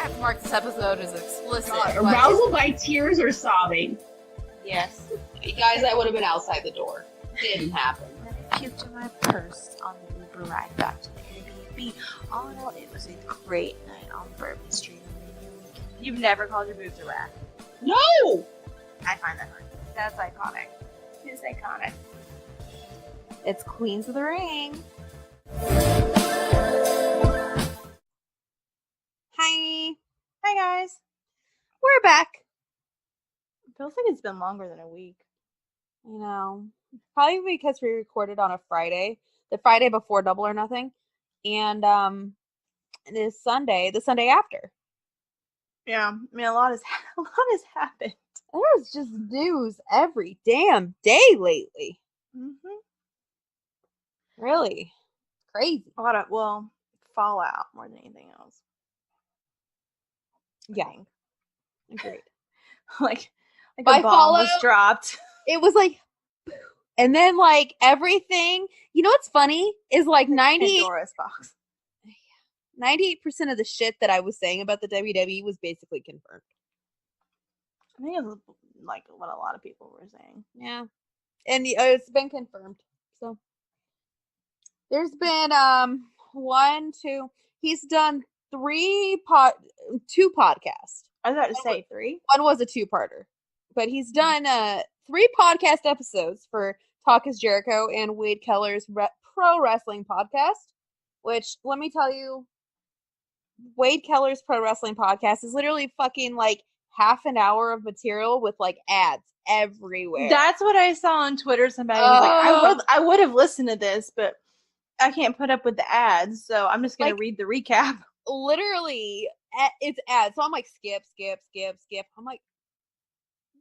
have to mark this episode as explicit. Arousal by tears or sobbing. Yes. Guys, I would have been outside the door. Didn't happen. I puked in my purse on the Uber ride back to the Airbnb. All in all, it was a great night on Bourbon Street on the New Weekend. You've never called your boobs a rack. No! I find that funny. That's iconic. It's iconic. It's Queens of the Ring. Hi. Hi, guys. We're back. It feels like it's been longer than a week. I know. Probably because we recorded on a Friday. The Friday before Double or Nothing. And this Sunday, the Sunday after. Yeah. I mean, a lot has happened. There's just news every damn day lately. Mm-hmm. Really. Crazy. A lot of, fallout more than anything else. Yeah. Agreed. like By a bomb was fallout, dropped. It was like, and then like everything, you know what's funny is like 98% Pandora's box. of the shit that I was saying about the WWE was basically confirmed. I think it's like what a lot of people were saying. Yeah. And it's been confirmed. So there's been he's done two podcasts. I was about to say 3. One was a 2-parter. But he's done 3 podcast episodes for Talk is Jericho and Wade Keller's Pro Wrestling Podcast, which, let me tell you, Wade Keller's Pro Wrestling Podcast is literally fucking like half an hour of material with like ads everywhere. That's what I saw on Twitter. Somebody was like, I would have listened to this, but I can't put up with the ads, so I'm just going to read the recap. Literally, it's ads. So I'm like, skip. I'm like,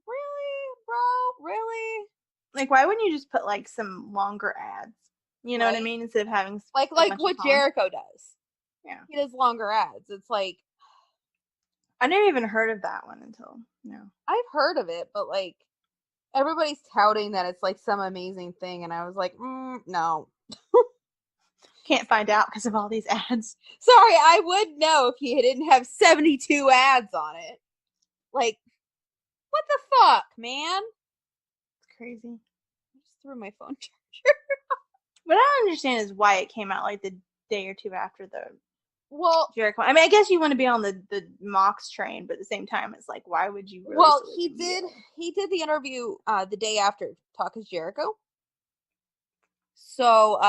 really, bro? Really? Like, why wouldn't you just put like some longer ads? You know what I mean? Instead of having like what Jericho does. Yeah, he does longer ads. It's like, I never even heard of that one until I've heard of it, but like everybody's touting that it's like some amazing thing, and I was like, no. Can't find out because of all these ads. Sorry, I would know if he didn't have 72 ads on it. Like, what the fuck, man? It's crazy. I just threw my phone charger. What I don't understand is why it came out like the day or two after the Jericho. I mean, I guess you want to be on the Mox train, but at the same time, it's like, why would you? He did the interview the day after Talk is Jericho. So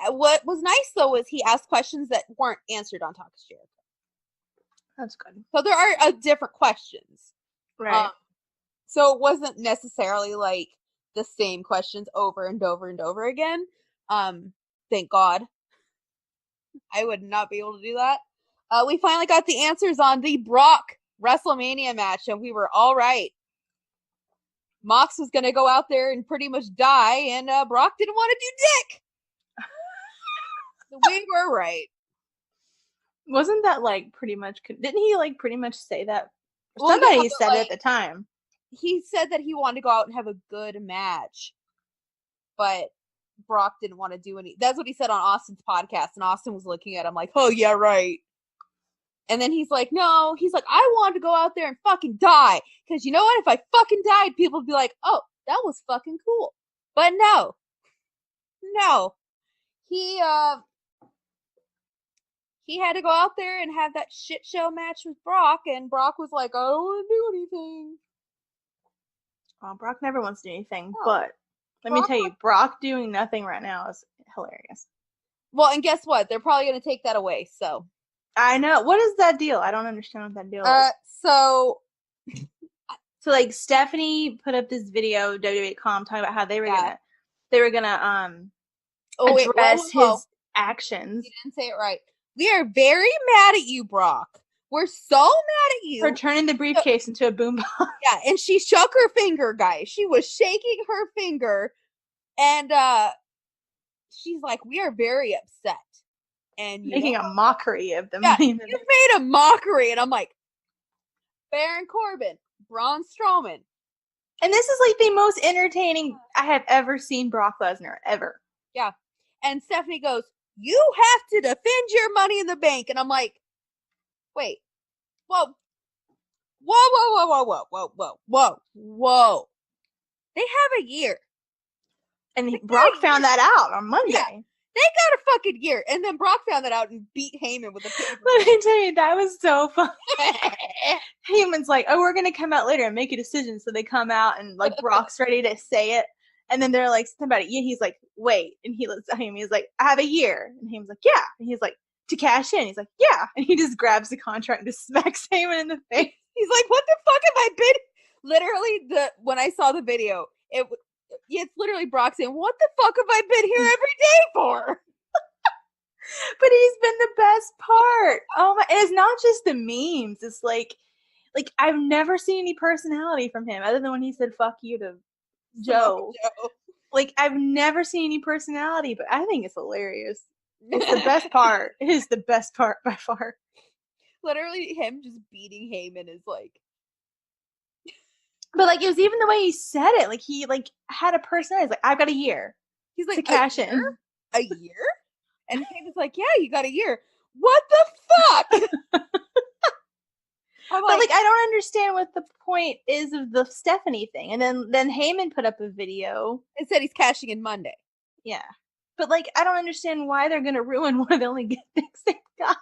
what was nice though was he asked questions that weren't answered on Talk is Jericho. That's good. So there are different questions, right? So it wasn't necessarily like the same questions over and over and over again. Thank God. I would not be able to do that. We finally got the answers on the Brock WrestleMania match, and we were all right. Mox was going to go out there and pretty much die, and Brock didn't want to do dick. So we were right. Wasn't that like pretty much? Didn't he like pretty much say that? Somebody said it at the time. He said that he wanted to go out and have a good match, but Brock didn't want to do any. That's what he said on Austin's podcast, and Austin was looking at him like, "Oh yeah, right." And then he's like, "No," he's like, "I wanted to go out there and fucking die, because you know what? If I fucking died, people would be like, oh, that was fucking cool." But no, he had to go out there and have that shit show match with Brock, and Brock was like, "I don't want to do anything." Well, Brock never wants to do anything, but let me tell you, Brock doing nothing right now is hilarious. Well, and guess what? They're probably going to take that away, so. I know. What is that deal? I don't understand what that deal is. So like Stephanie put up this video, WWE.com, talking about how they were gonna address his actions. You didn't say it right. We are very mad at you, Brock. We're so mad at you for turning the briefcase into a boombox. Yeah, and she shook her finger, guys. She was shaking her finger, and she's like, "We are very upset." And making a mockery of them. Yeah, you've made a mockery, and I'm like, Baron Corbin, Braun Strowman. And this is like the most entertaining I have ever seen Brock Lesnar, ever. Yeah. And Stephanie goes, "You have to defend your Money in the Bank." And I'm like, wait, Whoa. Whoa, whoa, whoa, whoa, whoa, whoa, whoa, whoa, whoa. They have a year. And Brock found that out on Monday. Yeah, they got a fucking year. And then Brock found that out and beat Heyman with a paper. Let me tell you, that was so fun. Heyman's like, oh, we're going to come out later and make a decision. So they come out and like Brock's ready to say it. And then they're like, something about it. Yeah, he's like, wait. And he looks at him. He's like, I have a year. And Heyman's like, yeah. And he's like, to cash in. He's like, yeah. And he just grabs the contract and just smacks Heyman in the face. He's like, what the fuck have I been? Literally, when I saw the video, it's literally Brock saying, what the fuck have I been here every day for? But he's been the best part. Oh my! It's not just the memes. It's like I've never seen any personality from him other than when he said "fuck you" to Joe. Like I've never seen any personality, but I think it's hilarious. It's the best part. It is the best part by far. Literally, him just beating Heyman is like. But like it was even the way he said it. Like he had a personality. He's like, I've got a year. He's like, to cash in. A year? And Heyman's like, yeah, you got a year. What the fuck? But like I don't understand what the point is of the Stephanie thing. And then Heyman put up a video. It said he's cashing in Monday. Yeah. But like I don't understand why they're gonna ruin one of the only good things they've got.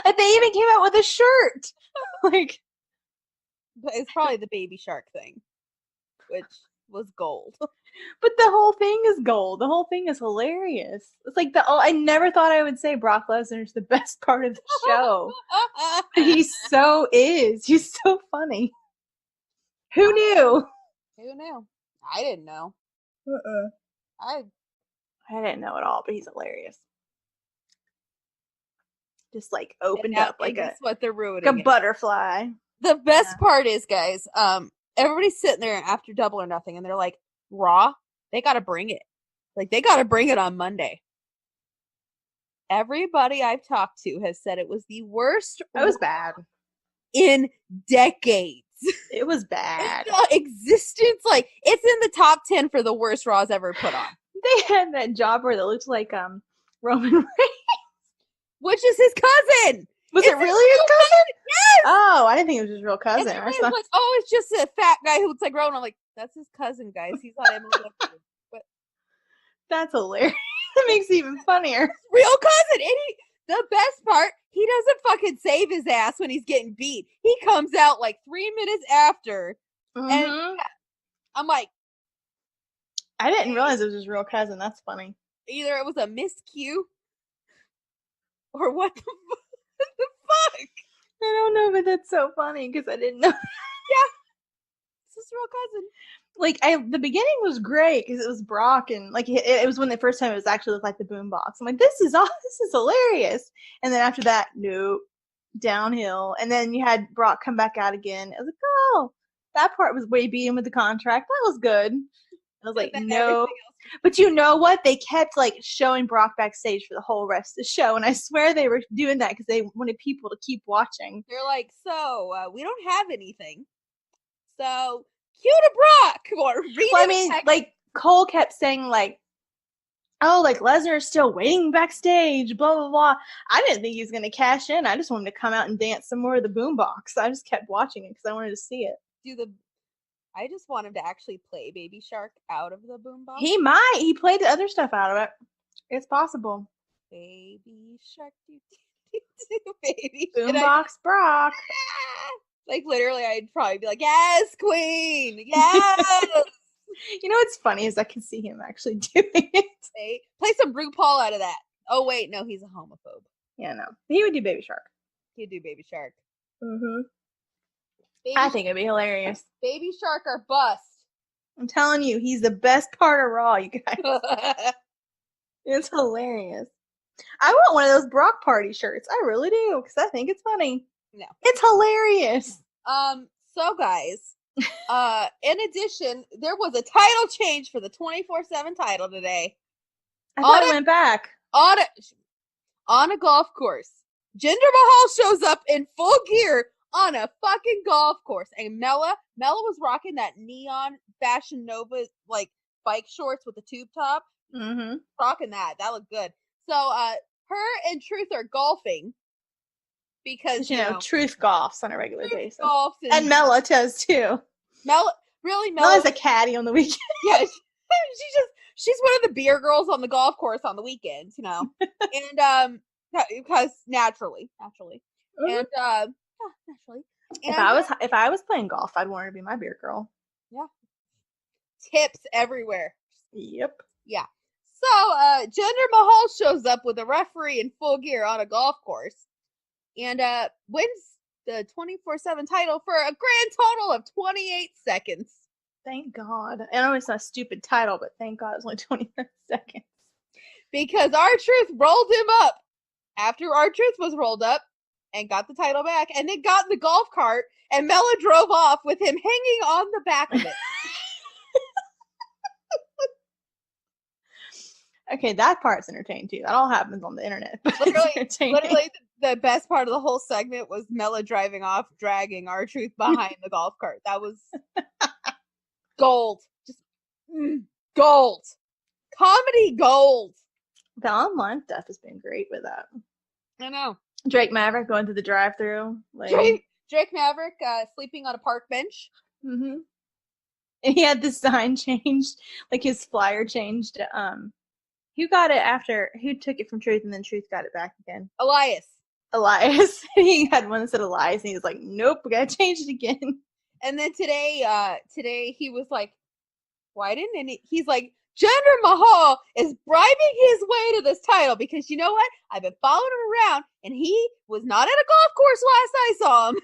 Like they even came out with a shirt. Like but it's probably the Baby Shark thing. Which was gold. But the whole thing is gold. The whole thing is hilarious. It's like I never thought I would say Brock Lesnar's the best part of the show. He so is. He's so funny. Who knew? Who knew? I didn't know. I didn't know at all, but he's hilarious. Just like opened up like what they're ruining. Like a butterfly. The best part is, guys, everybody's sitting there after Double or Nothing, and they're like, Raw, they gotta bring it. Like, they gotta bring it on Monday. Everybody I've talked to has said it was the worst. It was bad. In decades. It was bad. Existence, like, it's in the top 10 for the worst Raws ever put on. They had that jobber that looked like Roman Reigns. Which is his cousin. Was it really his cousin? Yes! Oh, I didn't think it was his real cousin. And like, oh, it's just a fat guy who looks like Roman. I'm like, that's his cousin, guys. He's not Emily. But that's hilarious. That makes it even funnier. Real cousin. And the best part, he doesn't fucking save his ass when he's getting beat. He comes out like 3 minutes after. Mm-hmm. And I'm like, I didn't realize it was his real cousin. That's funny. Either it was a miscue or what the fuck? I don't know, but that's so funny because I didn't know. Yeah. It's his real cousin. Like, the beginning was great because it was Brock and like it was when the first time it was actually looked like the boombox. I'm like, this is hilarious. And then after that, nope, downhill. And then you had Brock come back out again. I was like, oh, that part was way beating with the contract. That was good. I was like, no. But you know what? They kept like showing Brock backstage for the whole rest of the show, and I swear they were doing that because they wanted people to keep watching. They're like, so we don't have anything, so cue to Brock. Or well, I mean, like Cole kept saying like, oh, like Lesnar's still waiting backstage, blah blah blah. I didn't think he was gonna cash in. I just wanted to come out and dance some more of the boombox. I just kept watching it because I wanted to see it. I just want him to actually play Baby Shark out of the boombox. He might. He played the other stuff out of it. It's possible. Baby Shark, baby boombox Brock. Like literally, I'd probably be like, "Yes, Queen, yes." You know what's funny is I can see him actually doing it. Play some RuPaul out of that. Oh wait, no, he's a homophobe. Yeah, no, he would do Baby Shark. He'd do Baby Shark. Mm-hmm. I think it'd be hilarious. Baby Shark or bust. I'm telling you, he's the best part of Raw, you guys. It's hilarious. I want one of those Brock Party shirts. I really do, because I think it's funny. No. It's hilarious. So guys, in addition, there was a title change for the 24/7 title today. I thought it went back. On a golf course. Jinder Mahal shows up in full gear on a fucking golf course. And Mella was rocking that neon Fashion Nova like bike shorts with the tube top. Mm-hmm. Rocking that. That looked good. So her and Truth are golfing. because Truth golfs on a regular Truth basis. golfs And Mela does too. Mela's a caddy on the weekend. Yeah, she's one of the beer girls on the golf course on the weekends, and because naturally, Mm-hmm. and naturally. And, If I was playing golf, I'd want her to be my beer girl. Yeah. Tips everywhere. Yep. Yeah. So Jinder Mahal shows up with a referee in full gear on a golf course and wins the 24/7 title for a grand total of 28 seconds. Thank God. I know it's not a stupid title, but thank God it's only 29 seconds. Because R-Truth rolled him up after R-Truth was rolled up and got the title back, and then got in the golf cart, and Mela drove off with him hanging on the back of it. Okay, that part's entertaining too. That all happens on the internet. Literally, the best part of the whole segment was Mela driving off, dragging R-Truth behind the golf cart. That was gold. Just gold. Comedy gold. The online stuff has been great with that. I know. Drake Maverick going through the drive-thru. Drake Maverick sleeping on a park bench. Mm-hmm. And he had the sign changed, like his flyer changed. Who got it after? Who took it from Truth and then Truth got it back again? Elias. He had one that said Elias, and he was like, "Nope, we gotta change it again." And then today he was like, "Why didn't any?" He's like, Jinder Mahal is bribing his way to this title because you know what? I've been following him around, and he was not at a golf course last I saw him.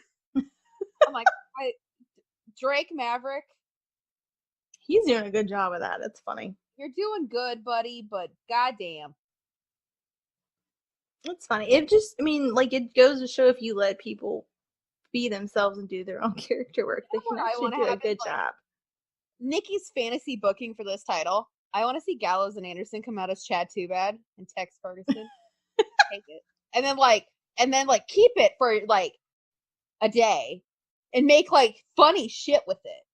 I'm like, Drake Maverick. He's doing a good job of that. That's funny. You're doing good, buddy, but goddamn. It's funny. It it goes to show if you let people be themselves and do their own character work, they can actually do a good job. Nikki's fantasy booking for this title. I want to see Gallows and Anderson come out as Chad Too Bad and Tex Ferguson. Take it. And then keep it for like a day and make like funny shit with it.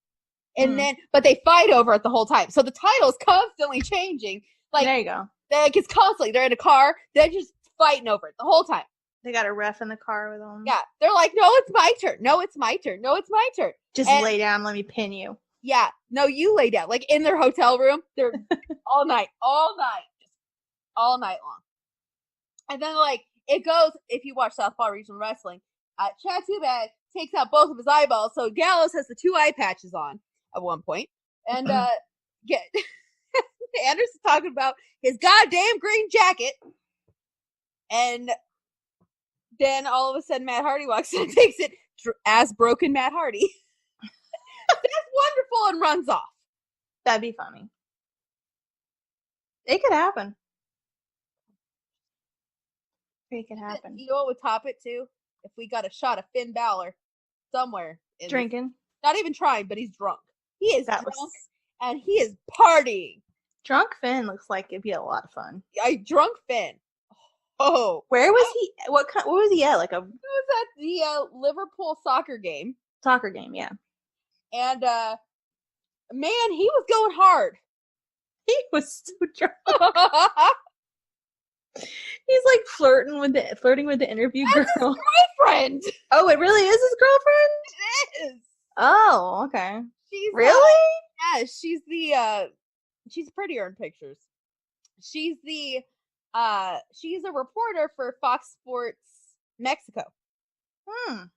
And then, but they fight over it the whole time. So the title's constantly changing. Like, there you go. It's constantly, they're in a car, they're just fighting over it the whole time. They got a ref in the car with them. Yeah. They're like, no, it's my turn. No, it's my turn. No, it's my turn. Just lay down, let me pin you. Yeah. No, you lay down. Like in their hotel room, they're all night long. And then like, it goes, if you watch Southpaw Regional Wrestling, Chad Too Bad takes out both of his eyeballs, so Gallows has the 2 eye patches on at one point. And Anderson talking about his goddamn green jacket. And then all of a sudden Matt Hardy walks in and takes it as broken Matt Hardy. That's wonderful and runs off. That'd be funny. It could happen. It could happen. You know what would top it too? If we got a shot of Finn Balor somewhere. Drinking. Not even trying, but he's drunk. He is drunk and he is partying. Drunk Finn looks like it'd be a lot of fun. Drunk Finn. Oh. Where was he? What was he at? He was at the Liverpool soccer game. Soccer game, yeah. And man, he was going hard. He was so drunk. He's like flirting with the interview girl. His girlfriend. Oh, it really is his girlfriend? It is. Oh, okay. She's really? Yeah, she's the she's prettier in pictures. She's the she's a reporter for Fox Sports Mexico. And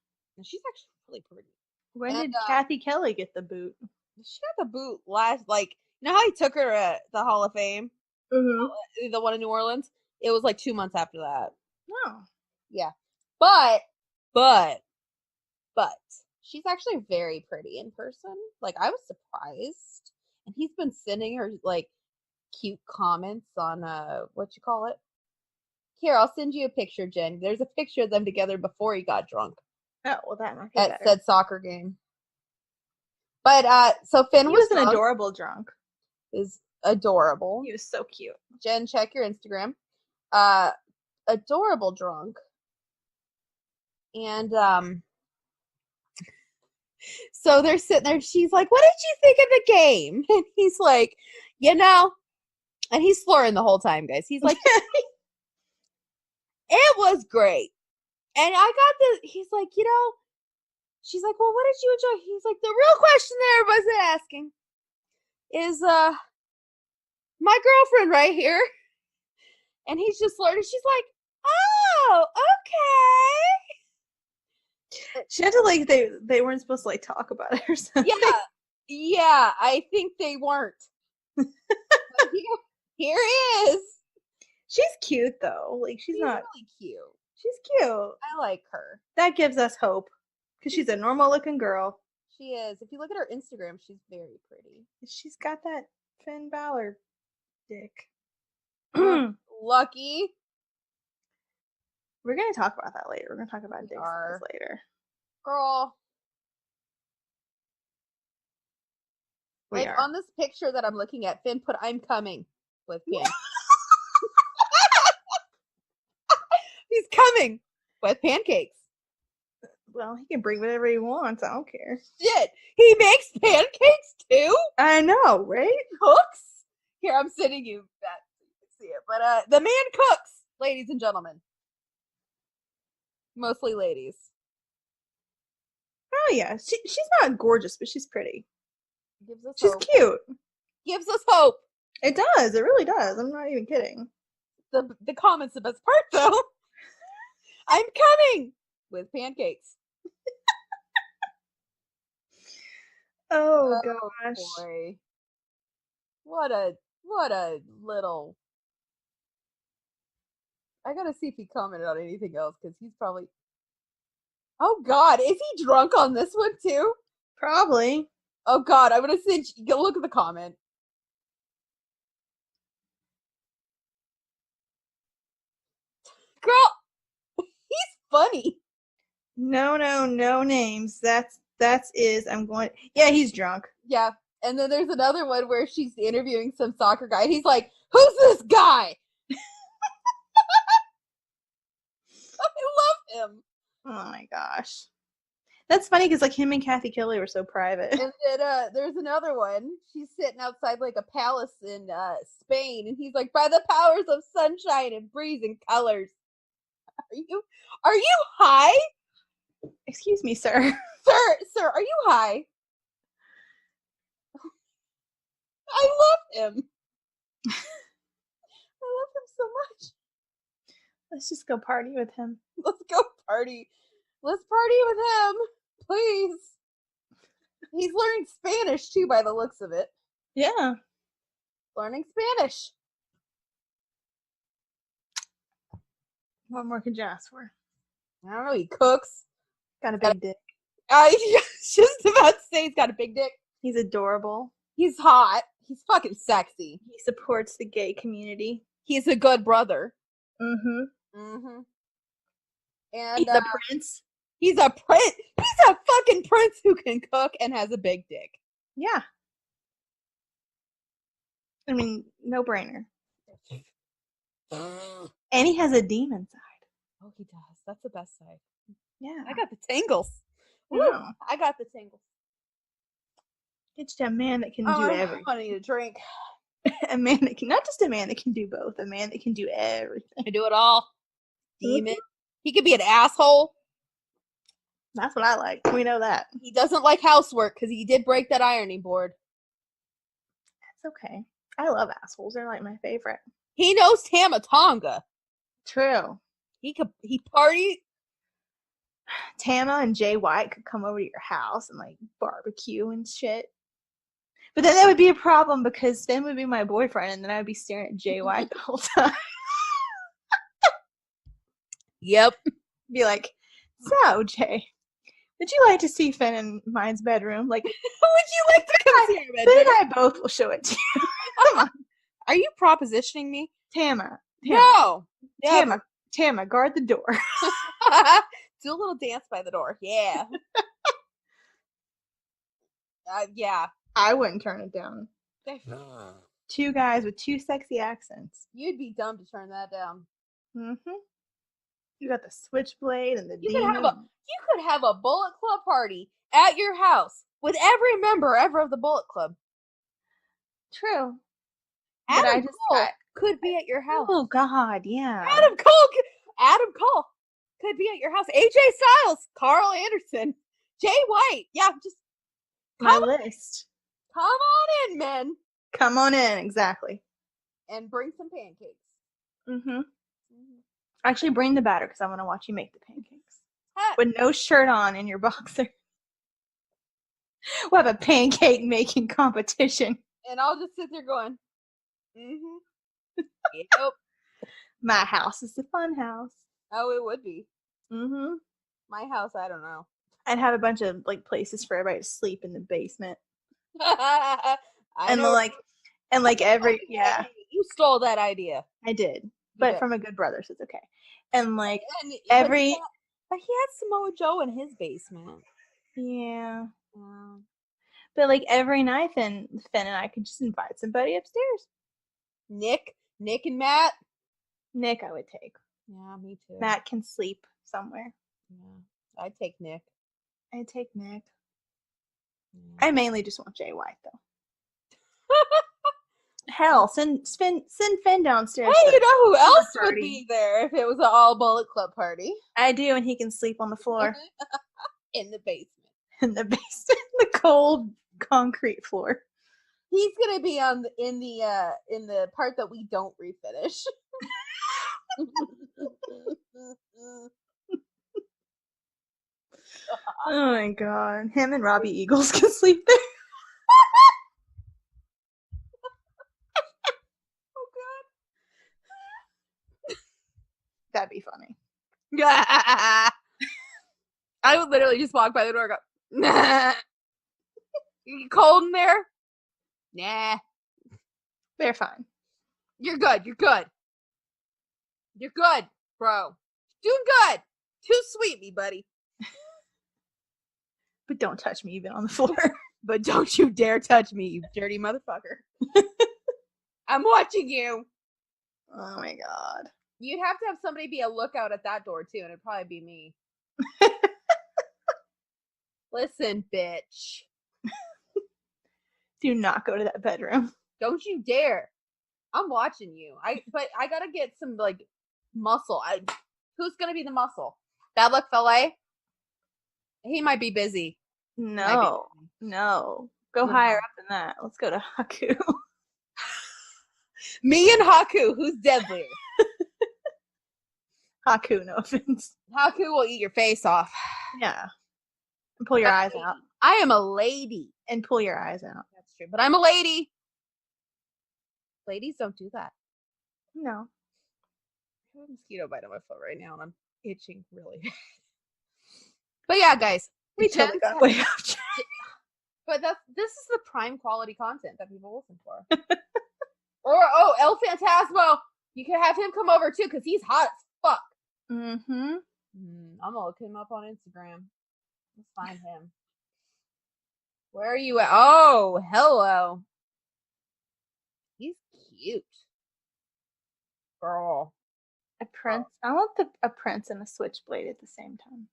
she's actually really pretty. When did Kathy Kelly get the boot? She got the boot last, like, you know how he took her to the Hall of Fame? Mm-hmm. The one in New Orleans? It was like 2 months after that. Oh. Yeah. But she's actually very pretty in person. Like, I was surprised. And he's been sending her, like, cute comments on, what you call it? Here, I'll send you a picture, Jen. There's a picture of them together before he got drunk. Oh, well, that might be at better. said soccer game. But, so Finn was an adorable drunk. Is adorable. He was so cute. Jen, check your Instagram. Adorable drunk. And, so they're sitting there. She's like, what did you think of the game? And he's like, and he's slurring the whole time, guys. He's like, it was great. And I got he's like, she's like, well, what did you enjoy? He's like, the real question that everybody's asking is, my girlfriend right here. And he's just learning. She's like, oh, okay. She had to like they weren't supposed to like talk about it or something. Yeah, I think they weren't. Here he is. She's cute though. Like she's not really cute. She's cute. I like her. That gives us hope because she's a normal looking girl. She is. If you look at her Instagram, she's very pretty. She's got that Finn Balor dick. Lucky. We're gonna talk about that later. We're gonna talk about dick size later. Girl. We are. On this picture that I'm looking at, Finn put "I'm coming" with Finn. He's coming with pancakes. Well, he can bring whatever he wants. I don't care. Shit, he makes pancakes too? I know, right? Cooks? Here, I'm sending you that so you can see it. But the man cooks, ladies and gentlemen. Mostly ladies. Oh yeah, she's not gorgeous, but she's pretty. She's hope. Cute. Gives us hope. It does. It really does. I'm not even kidding. The comment's the best part, though. I'm coming with pancakes. Oh gosh. Boy. What a little. I gotta see if he commented on anything else because he's probably. Oh God, is he drunk on this one too? Probably. Oh God, I'm gonna send you. Go look at the comment. Girl, he's funny. No names. That's I'm going. Yeah, he's drunk. Yeah, and then there's another one where she's interviewing some soccer guy. And he's like, "Who's this guy?" I love him. Oh my gosh, that's funny because like him and Kathy Kelly were so private. And then there's another one. She's sitting outside like a palace in Spain, and he's like, "By the powers of sunshine and breeze and colors." Are you high? Excuse me, sir. Sir, are you high? I love him. I love him so much. Let's just go party with him. Let's go party. Let's party with him, please. He's learning Spanish too, by the looks of it. Yeah. Learning Spanish. What more could you ask for? I don't know. He cooks. Got a big dick. I was just about to say he's got a big dick. He's adorable. He's hot. He's fucking sexy. He supports the gay community. He's a good brother. Mm-hmm. Mm-hmm. And he's a prince. He's a prince. He's a fucking prince who can cook and has a big dick. Yeah. I mean, no brainer. And he has a demon side. Oh, he does. That's the best side. Yeah. I got the tingles. Ooh, I got the tingles. It's a man that can do everything. I need a drink. A man that can, not just a man that can do both, a man that can do everything. I do it all. Demon. He could be an asshole. That's what I like. We know that. He doesn't like housework because he did break that ironing board. That's okay. I love assholes. They're like my favorite. He knows Tama-Tonga. True. He party. Tama and Jay White could come over to your house and like barbecue and shit. But then that would be a problem because Finn would be my boyfriend and then I'd be staring at Jay White the whole time. Yep. Be like, so Jay, would you like to see Finn in mine's bedroom? Like, would you like to come see your bedroom? Finn and I both will show it to you. Come on. Are you propositioning me? Tama. No. Tama, guard the door. Do a little dance by the door. Yeah. Yeah. I wouldn't turn it down. Two guys with two sexy accents. You'd be dumb to turn that down. Mm-hmm. You got the switchblade and the You could have a Bullet Club party at your house with every member ever of the Bullet Club. True. Adam Cole could be at your house. Oh God, yeah. Adam Cole. could be at your house. AJ Styles, Carl Anderson, Jay White. Yeah, just My come, list. come on in, men, Come on in, exactly. and bring some pancakes. Mm-hmm. Actually, bring the batter because I want to watch you make the pancakes. Ha. With no shirt on in your boxer. We'll have a pancake making competition. And I'll just sit there going, yep. My house is a fun house. Oh, it would be. Mm-hmm. My house, I don't know. I'd have a bunch of like places for everybody to sleep in the basement. I And know. every yeah, You stole that idea. I did. You But did. from a good brother, so it's okay. And like And- every but he had Samoa Joe in his basement. yeah. Yeah. But like every night then Finn and I could just invite somebody upstairs. Nick and Matt. Nick I would take. Yeah, me too. Matt can sleep somewhere. Yeah, I'd take Nick. I'd take Nick. Yeah. I mainly just want Jay White though. Hell, send Finn downstairs. Hey, you know who else would party. be there if it was an all Bullet Club party? I do, and he can sleep on the floor. In the basement. In the basement, the cold concrete floor. He's gonna be in the part that we don't refinish. Oh my god. Him and Robbie Eagles can sleep there. Oh god. That'd be funny. I would literally just walk by the door and go, nah. You cold in there? Nah. They're fine. You're good. You're good. You're good, bro. Doing good. Too sweet, me buddy. But don't touch me even on the floor. But don't you dare touch me, you dirty motherfucker. I'm watching you. Oh my god. You'd have to have somebody be a lookout at that door too, and it'd probably be me. Listen, bitch. Do not go to that bedroom. Don't you dare. I'm watching you. But I gotta get some like muscle. Who's gonna be the muscle? Bad Luck Fale? He might be busy. No. No. Go higher up than that. Let's go to Haku. Me and Haku, who's deadlier? Haku, no offense. Haku will eat your face off. Yeah. And pull your eyes out. I am a lady. And pull your eyes out. That's true. But I'm a lady. Ladies don't do that. No. I have a mosquito bite on my foot right now, and I'm itching really bad. But yeah, guys. We totally got way off track. But this is the prime quality content that people listen for. Or, El Phantasmo. You can have him come over too, because he's hot as fuck. Mm-hmm. I'm gonna look him up on Instagram. Let's find him. Where are you at? Oh, hello. He's cute. Girl. A prince. I want a prince and a switchblade at the same time.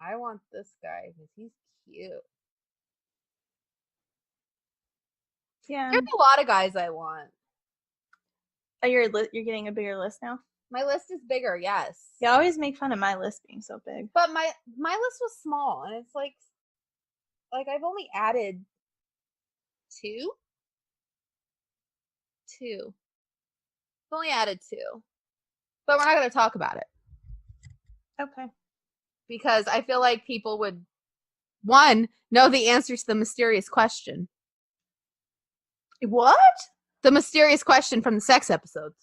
I want this guy because he's cute. Yeah. There's a lot of guys I want. Oh, you're getting a bigger list now? My list is bigger, yes. You always make fun of my list being so big. But my list was small, and it's like I've only added two. I've only added two. But we're not going to talk about it. Okay. Because I feel like people would, one, know the answer to the mysterious question. What? The mysterious question from the sex episodes.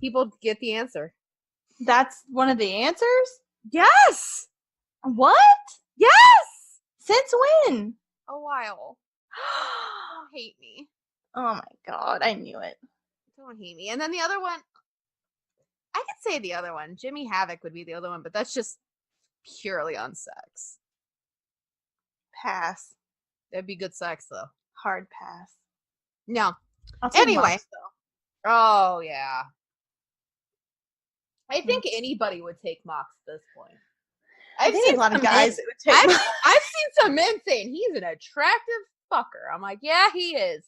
People get the answer. That's one of the answers? Yes! What? Yes! Since when? A while. Don't hate me. Oh my god, I knew it. Don't hate me. And then the other one, I could say the other one. Jimmy Havoc would be the other one, but that's just purely on sex. Pass. That'd be good sex, though. Hard pass. No. I'll take Anyway. Mox, though. Oh, yeah. I think anybody would take Mox at this point. I've seen a lot of guys that would take Mox. I've seen some men saying he's an attractive fucker. I'm like, yeah, he is.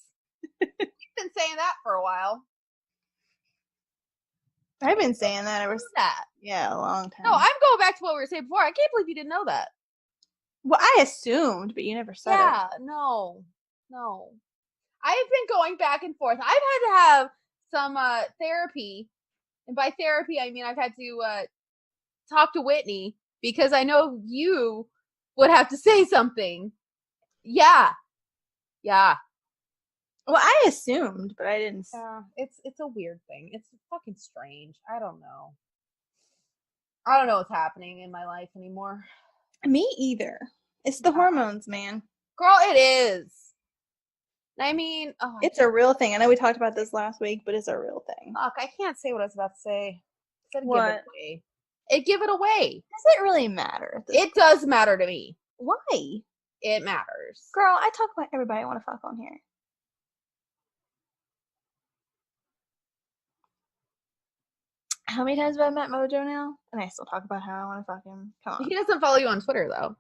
He's been saying that for a while. I've been saying that ever since. That. Yeah, a long time. No, I'm going back to what we were saying before. I can't believe you didn't know that. Well, I assumed, but you never said it. Yeah, no. I've been going back and forth. I've had to have some therapy. And by therapy, I mean I've had to talk to Whitney because I know you would have to say something. Yeah. Well, I assumed, but I didn't. Yeah, it's a weird thing. It's fucking strange. I don't know. I don't know what's happening in my life anymore. Me either. It's the hormones, man. Girl, it is. I mean, it's a real thing. I know we talked about this last week, but it's a real thing. Fuck, I can't say what I was about to say. I said What? give it away. Give it away. Does it really matter? It does matter to me. Why? It matters. Girl, I talk about everybody I want to fuck on here. How many times have I met Mojo now? And I still talk about how I want to fuck him. Come on. He doesn't follow you on Twitter, though.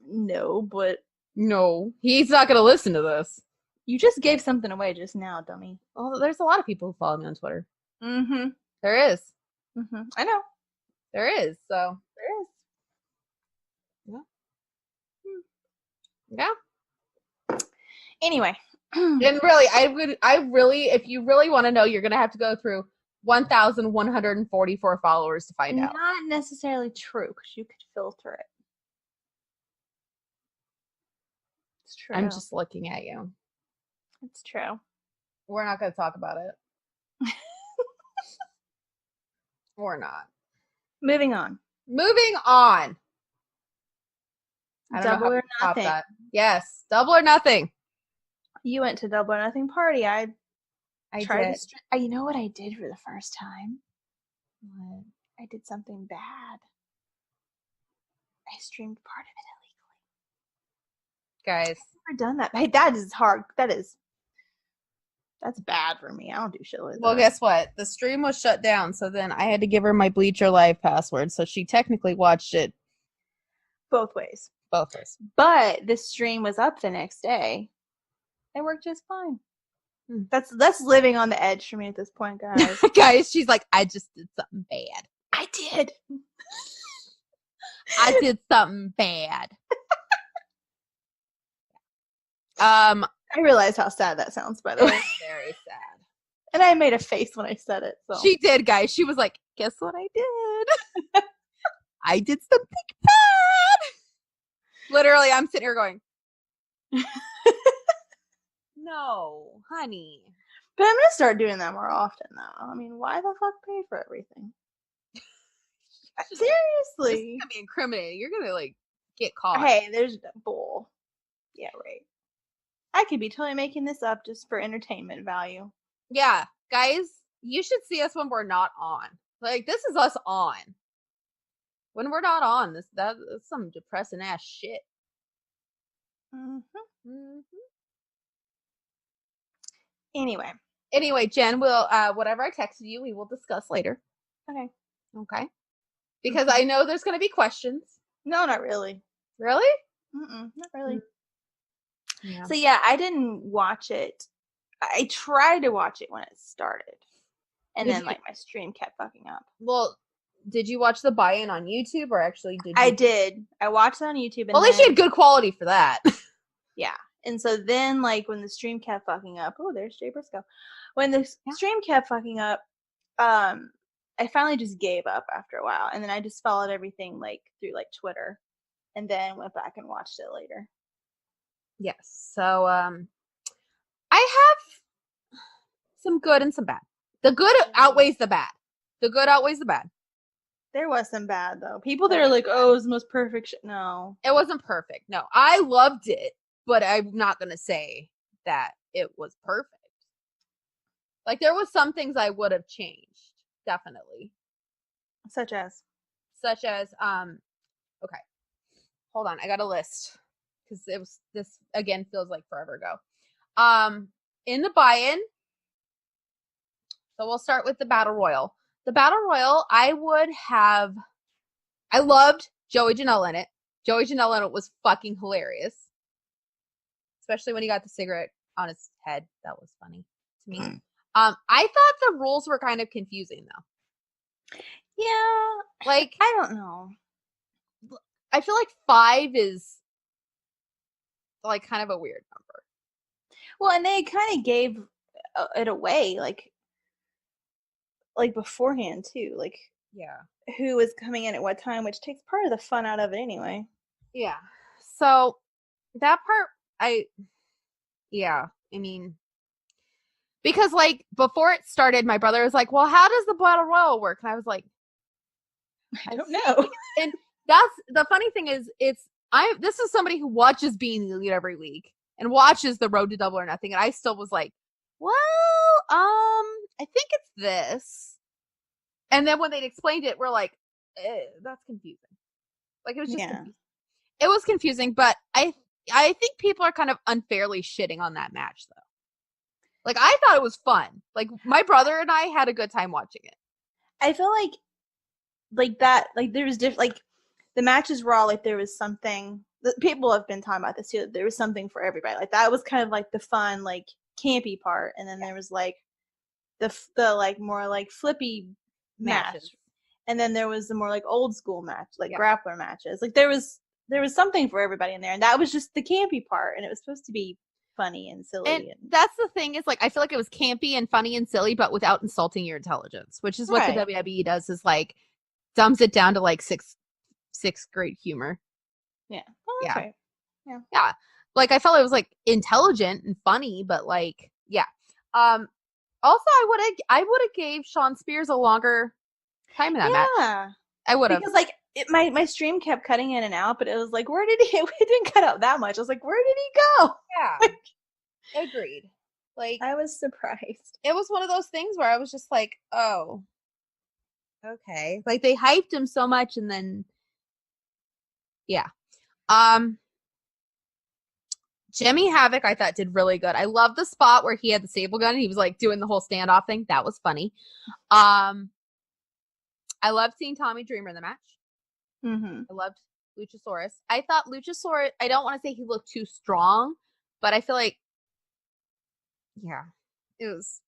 No, but... No. He's not going to listen to this. You just gave something away just now, dummy. Well, there's a lot of people who follow me on Twitter. Mm-hmm. There is. Mm-hmm. I know. There is, so... There is. Yeah. Anyway. And really, if you really want to know, you're going to have to go through 1,144 followers to find out. Not necessarily true, because you could filter it. It's true. I'm just looking at you. It's true. We're not going to talk about it. We're not. Moving on. I don't know Double how or to top nothing. that. Yes, double or nothing. You went to Double or Nothing party. I tried did. to. You know what I did for the first time? What? I did something bad. I streamed part of it illegally. Guys. I've never done that. Hey, that is hard. That's bad for me. I don't do shit like that. Well, guess what? The stream was shut down, so then I had to give her my Bleacher Live password, so she technically watched it both ways. both ways. But the stream was up the next day. It worked just fine. That's living on the edge for me at this point, guys. Guys, she's like, I just did something bad. I did. I did something bad. I realized how sad that sounds, by the way. Very sad. And I made a face when I said it. So she did, guys. She was like, guess what I did? I did something bad. Literally, I'm sitting here going, no, honey. But I'm going to start doing that more often, though. I mean, why the fuck pay for everything? Seriously. It's going to be incriminating. You're going to, like, get caught. Hey, there's a bull. Yeah, right. I could be totally making this up just for entertainment value. Yeah, guys, you should see us when we're not on. Like, this is us on. When we're not on, that's some depressing ass shit. Anyway, Jen, we'll whatever I texted you, we will discuss later. Okay. Because I know there's going to be questions. No, not really. Really? Not really. Yeah. So yeah, I didn't watch it. I tried to watch it when it started, and then like my stream kept fucking up. Well, did you watch the buy-in on YouTube, or actually did you? I did. I watched it on YouTube. And well, at least you had good quality for that. Yeah. And so then, like, when the stream kept fucking up, oh, there's Jay Briscoe. When the stream kept fucking up, I finally just gave up after a while, and then I just followed everything like through like Twitter, and then went back and watched it later. Yes. So, I have some good and some bad. The good outweighs the bad. The good outweighs the bad. There was some bad, though. People that are like, oh, it was the most perfect shit. No. It wasn't perfect. No. I loved it, but I'm not going to say that it was perfect. Like, there was some things I would have changed. Definitely. Such as, okay. Hold on. I got a list. Because this, again, feels like forever ago. In the buy-in, so we'll start with the Battle Royal. The Battle Royal, I loved Joey Janela in it. Joey Janela in it was fucking hilarious. Especially when he got the cigarette on his head. That was funny to me. I thought the rules were kind of confusing though. Yeah. Like, I don't know. I feel like 5 is like kind of a weird number. Well, and they kind of gave it away, like beforehand too, like Yeah. who was coming in at what time, which takes part of the fun out of it anyway. Yeah. So that part, I mean, because like before it started, my brother was like, "Well, how does the battle royal work?" And I was like, I don't know. And that's the funny thing is, this is somebody who watches Being the Elite every week and watches the Road to Double or Nothing, and I still was like, well, I think it's this. And then when they'd explained it, we're like, that's confusing. Like, it was just confusing. It was confusing, but I think people are kind of unfairly shitting on that match, though. Like, I thought it was fun. Like, my brother and I had a good time watching it. I feel like that, like there was like the matches were all like there was something. People have been talking about this too. There was something for everybody. Like that was kind of like the fun, like campy part, and then there was like the like more like flippy match, and then there was the more like old school match, like grappler matches. Like there was something for everybody in there, and that was just the campy part, and it was supposed to be funny and silly. And that's the thing, is like I feel like it was campy and funny and silly, but without insulting your intelligence, which is what the WWE does, is like dumbs it down to like sixth grade humor. Yeah. Oh, that's right. Yeah. Like I felt it was like intelligent and funny, but like also I would have gave Sean Spears a longer time in that match. I would have, because like my stream kept cutting in and out, but it was like, where did he? It didn't cut out that much. I was like, where did he go? Yeah. Agreed. Like I was surprised. It was one of those things where I was just like, oh, okay. Like they hyped him so much, and then Jimmy Havoc I thought did really good. I love the spot where he had the staple gun and he was like doing the whole standoff thing. That was funny. I loved seeing Tommy Dreamer in the match. Mm-hmm. I loved Luchasaurus. I thought Luchasaurus, I don't want to say he looked too strong, but I feel like, it was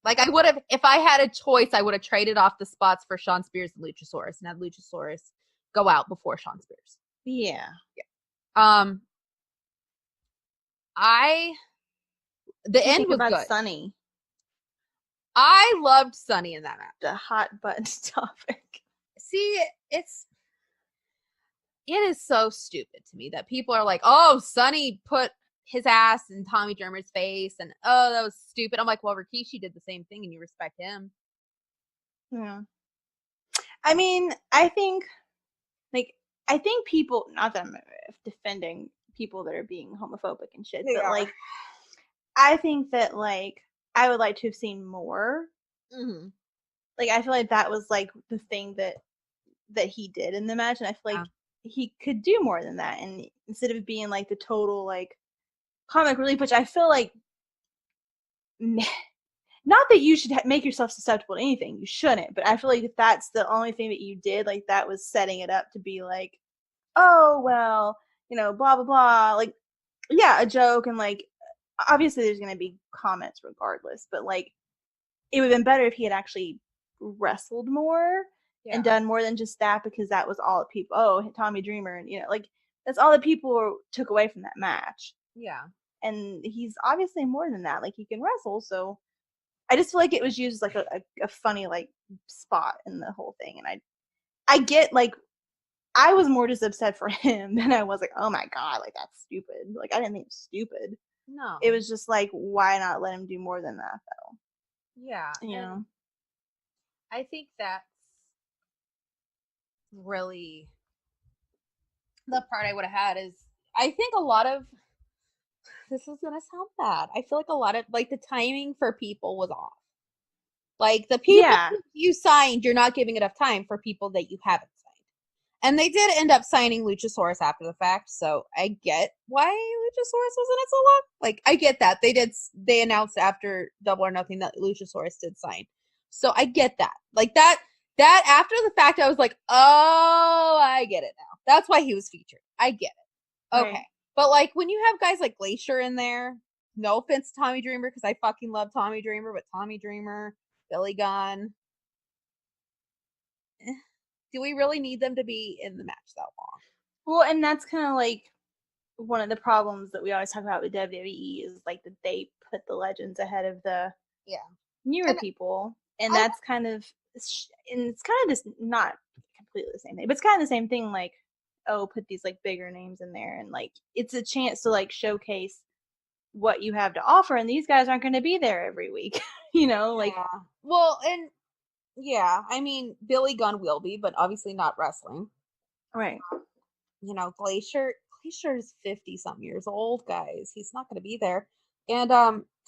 like I would have, if I had a choice, I would have traded off the spots for Sean Spears and Luchasaurus and had Luchasaurus go out before Sean Spears. Yeah. The end was good. Sunny. I loved Sunny in that match. The hot button topic. See, it is so stupid to me that people are like, oh, Sunny put his ass in Tommy Dreamer's face, and oh, that was stupid. I'm like, well, Rikishi did the same thing, and you respect him. Yeah. I mean, I think people, not that I'm defending people that are being homophobic and shit, but like, I think that like I would like to have seen more. Mm-hmm. Like, I feel like that was like the thing that he did in the match, and I feel like he could do more than that. And instead of being like the total like comic relief, which I feel like, not that you should make yourself susceptible to anything, you shouldn't, but I feel like if that's the only thing that you did, like that was setting it up to be like, oh well, blah blah blah, like a joke, and like obviously there's gonna be comments regardless, but like it would have been better if he had actually wrestled more and done more than just that, because that was all that people, Tommy Dreamer, and like that's all that people took away from that match. Yeah. And he's obviously more than that. Like, he can wrestle, so I just feel like it was used as like a funny like spot in the whole thing. And I get, like, I was more just upset for him than I was like, oh my god, like that's stupid. Like, I didn't think it was stupid. No. It was just like, why not let him do more than that though? Yeah. I think that's really the part I would have had is, I think a lot of, this is gonna sound bad, I feel like a lot of like the timing for people was off. Like the people you signed, you're not giving enough time for people that you haven't signed. And they did end up signing Luchasaurus after the fact, so I get why Luchasaurus was in it so long. Like, I get that. They announced after Double or Nothing that Luchasaurus did sign. So I get that. Like that after the fact, I was like, oh, I get it now. That's why he was featured. I get it. Okay. Right. But like when you have guys like Glacier in there, no offense to Tommy Dreamer, because I fucking love Tommy Dreamer, but Tommy Dreamer, Billy Gunn. Do we really need them to be in the match that long? Well, and that's kind of like one of the problems that we always talk about with WWE is like that they put the legends ahead of the newer people, and that's kind of, and it's kind of just not completely the same thing, but it's kind of the same thing. Like, oh, put these like bigger names in there, and like it's a chance to like showcase what you have to offer, and these guys aren't going to be there every week, you know, like. Well, and I mean, Billy Gunn will be, but obviously not wrestling. Right. You know, Glacier's 50-something years old, guys. He's not going to be there. And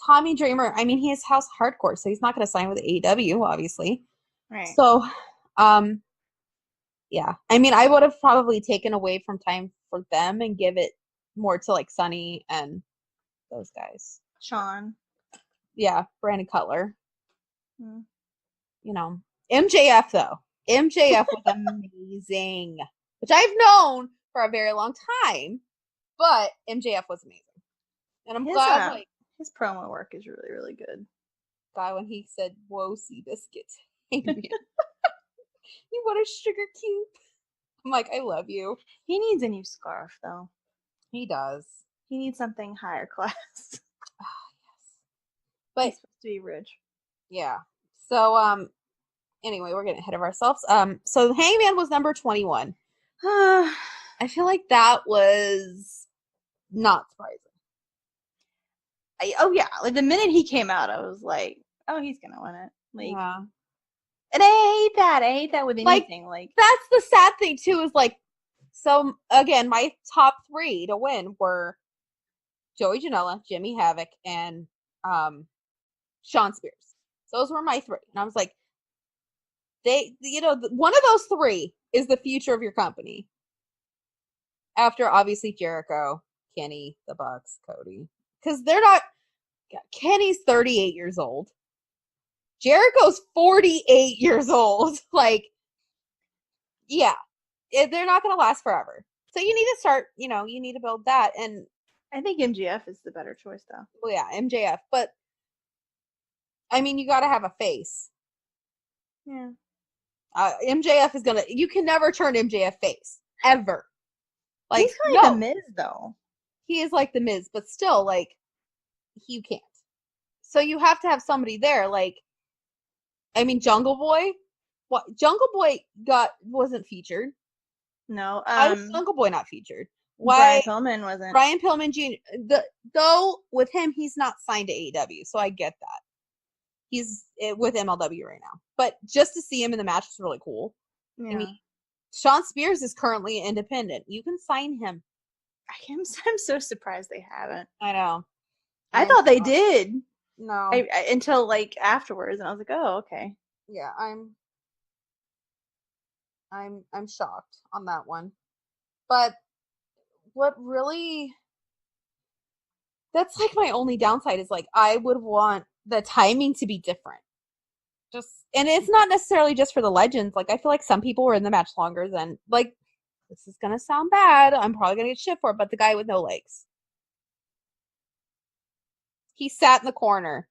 Tommy Dreamer, I mean, he is House Hardcore, so he's not going to sign with AEW, obviously. Right. So, yeah. I mean, I would have probably taken away from time for them and give it more to, like, Sonny and those guys. Sean. Yeah, Brandon Cutler. You know, MJF, though. MJF was amazing, which I've known for a very long time, but MJF was amazing. And I'm glad, like, his promo work is really, really good. Guy, when he said, "Whoa, Seabiscuit, you want a sugar cube?" I'm like, I love you. He needs a new scarf, though. He does. He needs something higher class. Yes. But he's supposed to be rich. Yeah. So, anyway, we're getting ahead of ourselves. So Hangman was number 21. I feel like that was not surprising. Yeah, like the minute he came out, I was like, "Oh, he's gonna win it." Like, yeah. And I hate that with anything. Like that's the sad thing too. Is like, so again, my top 3 to win were Joey Janela, Jimmy Havoc, and Shawn Spears. Those were my 3, and I was like, one of those 3 is the future of your company. After obviously Jericho, Kenny, the Bucks, Cody, because they're not. Kenny's 38 years old. Jericho's 48 years old. Like, yeah, they're not going to last forever. So you need to start. You need to build that, and I think MJF is the better choice, though. Well, yeah, MJF, but I mean, you got to have a face. Yeah. MJF is gonna. You can never turn MJF face ever. Like, he's kind of like the Miz, though. He is like the Miz, but still, like, you can't. So you have to have somebody there. Like, I mean, Jungle Boy. What Jungle Boy wasn't featured. No. Why was Jungle Boy not featured? Why Brian Pillman wasn't? Brian Pillman Jr. Though with him, he's not signed to AEW, so I get that. He's with MLW right now. But just to see him in the match was really cool. Yeah. I mean, Shawn Spears is currently independent. You can sign him. I'm so surprised they haven't. I know. I thought they did. No. Until like afterwards, and I was like, oh, okay. Yeah, I'm shocked on that one. But what really, that's like my only downside is like I would want the timing to be different. And it's not necessarily just for the legends. Like, I feel like some people were in the match longer than, like, this is gonna sound bad. I'm probably gonna get shit for it, but the guy with no legs. He sat in the corner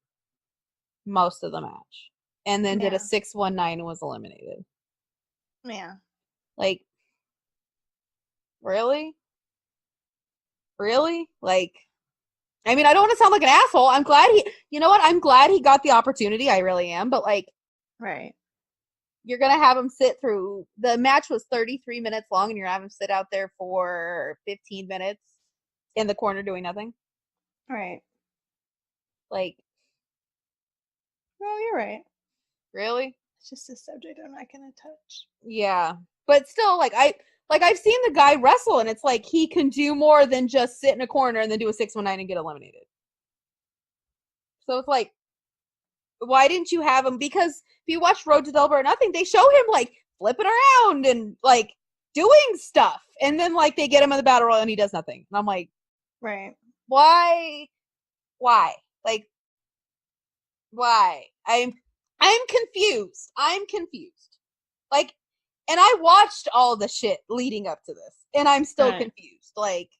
most of the match. And then did a 619 and was eliminated. Yeah. Like, really? Really? Like, I mean, I don't want to sound like an asshole. I'm glad I'm glad he got the opportunity. I really am. But, like, right. You're going to have him sit through, the match was 33 minutes long, and you're going to have him sit out there for 15 minutes in the corner doing nothing. Right. Like, well, you're right. Really? It's just a subject I'm not going to touch. Yeah. But still, I've seen the guy wrestle, and it's like he can do more than just sit in a corner and then do a 619 and get eliminated. So it's like, why didn't you have him? Because if you watch Road to Double or Nothing, they show him like flipping around and like doing stuff, and then like they get him in the battle royal and he does nothing. And I'm like, right? Why? Like, why? I'm confused. Like, and I watched all the shit leading up to this, and I'm still confused. Like,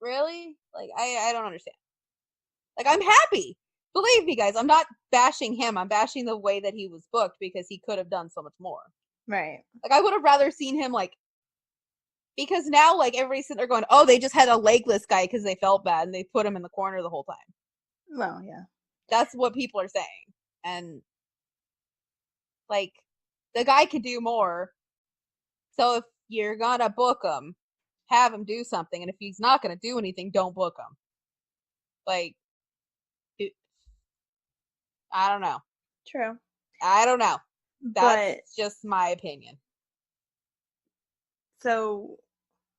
really? Like, I don't understand. Like, I'm happy. Believe me, guys, I'm not bashing him. I'm bashing the way that he was booked because he could have done so much more. Right. Like, I would have rather seen him, like, because now, like, everybody's sitting there going, oh, they just had a legless guy because they felt bad and they put him in the corner the whole time. Well, yeah. That's what people are saying. And, like, the guy could do more. So if you're gonna book him, have him do something. And if he's not gonna do anything, don't book him. Like, I don't know. True. I don't know. That's But just my opinion. so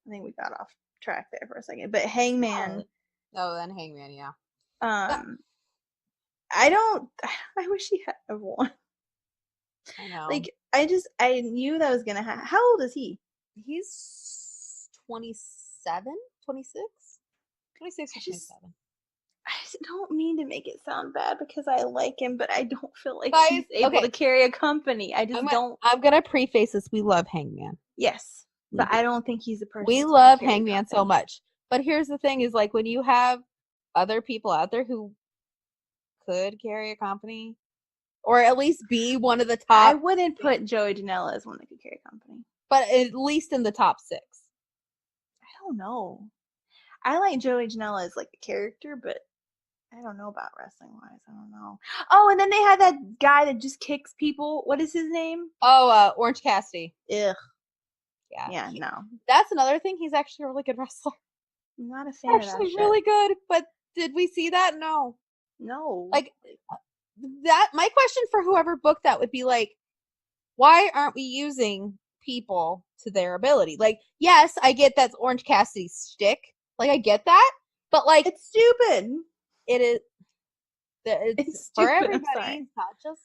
I think we got off track there for a second. But Hangman, Oh, then Hangman, yeah. I don't. I wish he had won. I know. Like, I knew that was gonna happen. How old is he? He's 27, 26? 26 or 27. I just don't mean to make it sound bad because I like him, but I don't feel like Guys, he's able to carry a company. I just don't. I'm gonna preface this. We love Hangman. Yes, but I don't think he's a person. We love Hangman so much. But here's the thing: is like when you have other people out there who could carry a company, or at least be one of the top. I wouldn't put Joey Janela as one that could carry a company, but at least in the top 6. I don't know. I like Joey Janela as like a character, but I don't know about wrestling wise. I don't know. Oh, and then they had that guy that just kicks people. What is his name? Oh, Orange Cassidy. Ugh. Yeah, no. That's another thing. He's actually a really good wrestler. I'm not a fan of that. Actually, really good. But did we see that? No. Like that. My question for whoever booked that would be like, why aren't we using people to their ability? Like, yes, I get that's Orange Cassidy's shtick. Like, I get that, but like, it's stupid. It is. It's stupid. for everybody. It's not just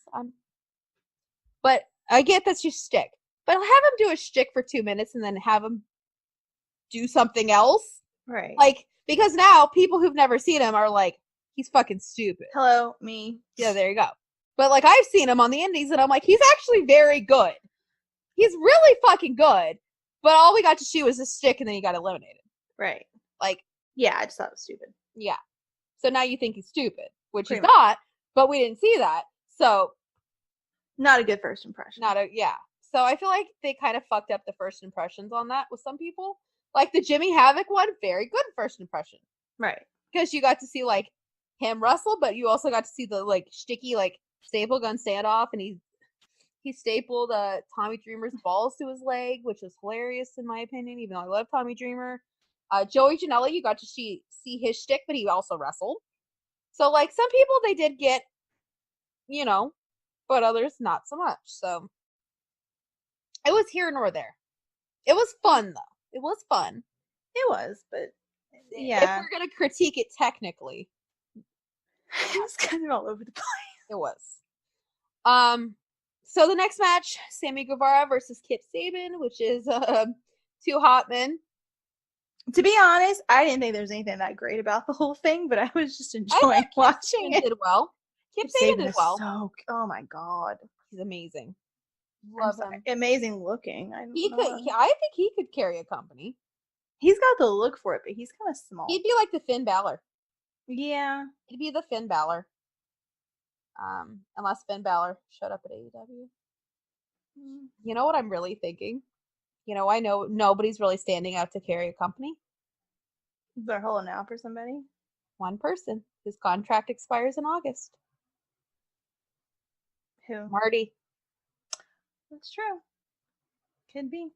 But I get that's your shtick. But have him do a shtick for 2 minutes and then have him do something else. Right. Like, because now people who've never seen him are like, he's fucking stupid. Hello, me. Yeah, there you go. But like, I've seen him on the indies and I'm like, he's actually very good. He's really fucking good. But all we got to see was a stick and then he got eliminated. Right. Like, yeah, I just thought it was stupid. Yeah. So now you think he's stupid, which he's not, but we didn't see that. So not a good first impression. So I feel like they kind of fucked up the first impressions on that with some people. Like the Jimmy Havoc one, very good first impression. Right. Because you got to see like him wrestle, but you also got to see the like sticky like staple gun standoff, and he stapled Tommy Dreamer's balls to his leg, which was hilarious in my opinion, even though I love Tommy Dreamer. Joey Janela, you got to see his shtick, but he also wrestled. So, like, some people they did get, but others not so much. So, it was here nor there. It was fun, though. It was fun. It was, but, yeah. If we're going to critique it technically. It was kind of all over the place. It was. So, the next match, Sammy Guevara versus Kip Sabian, which is 2 hot men. To be honest, I didn't think there was anything that great about the whole thing, but I was just enjoying watching it. Did well. Kip Sabian did well. Oh my god, he's amazing. Love him. Amazing looking. I think he could carry a company. He's got the look for it, but he's kind of small. He'd be like the Finn Balor. Yeah, he'd be the Finn Balor. Unless Finn Balor showed up at AEW. You know what I'm really thinking? I know nobody's really standing out to carry a company. They're holding out for somebody? One person. His contract expires in August. Who? Marty. That's true. Could be.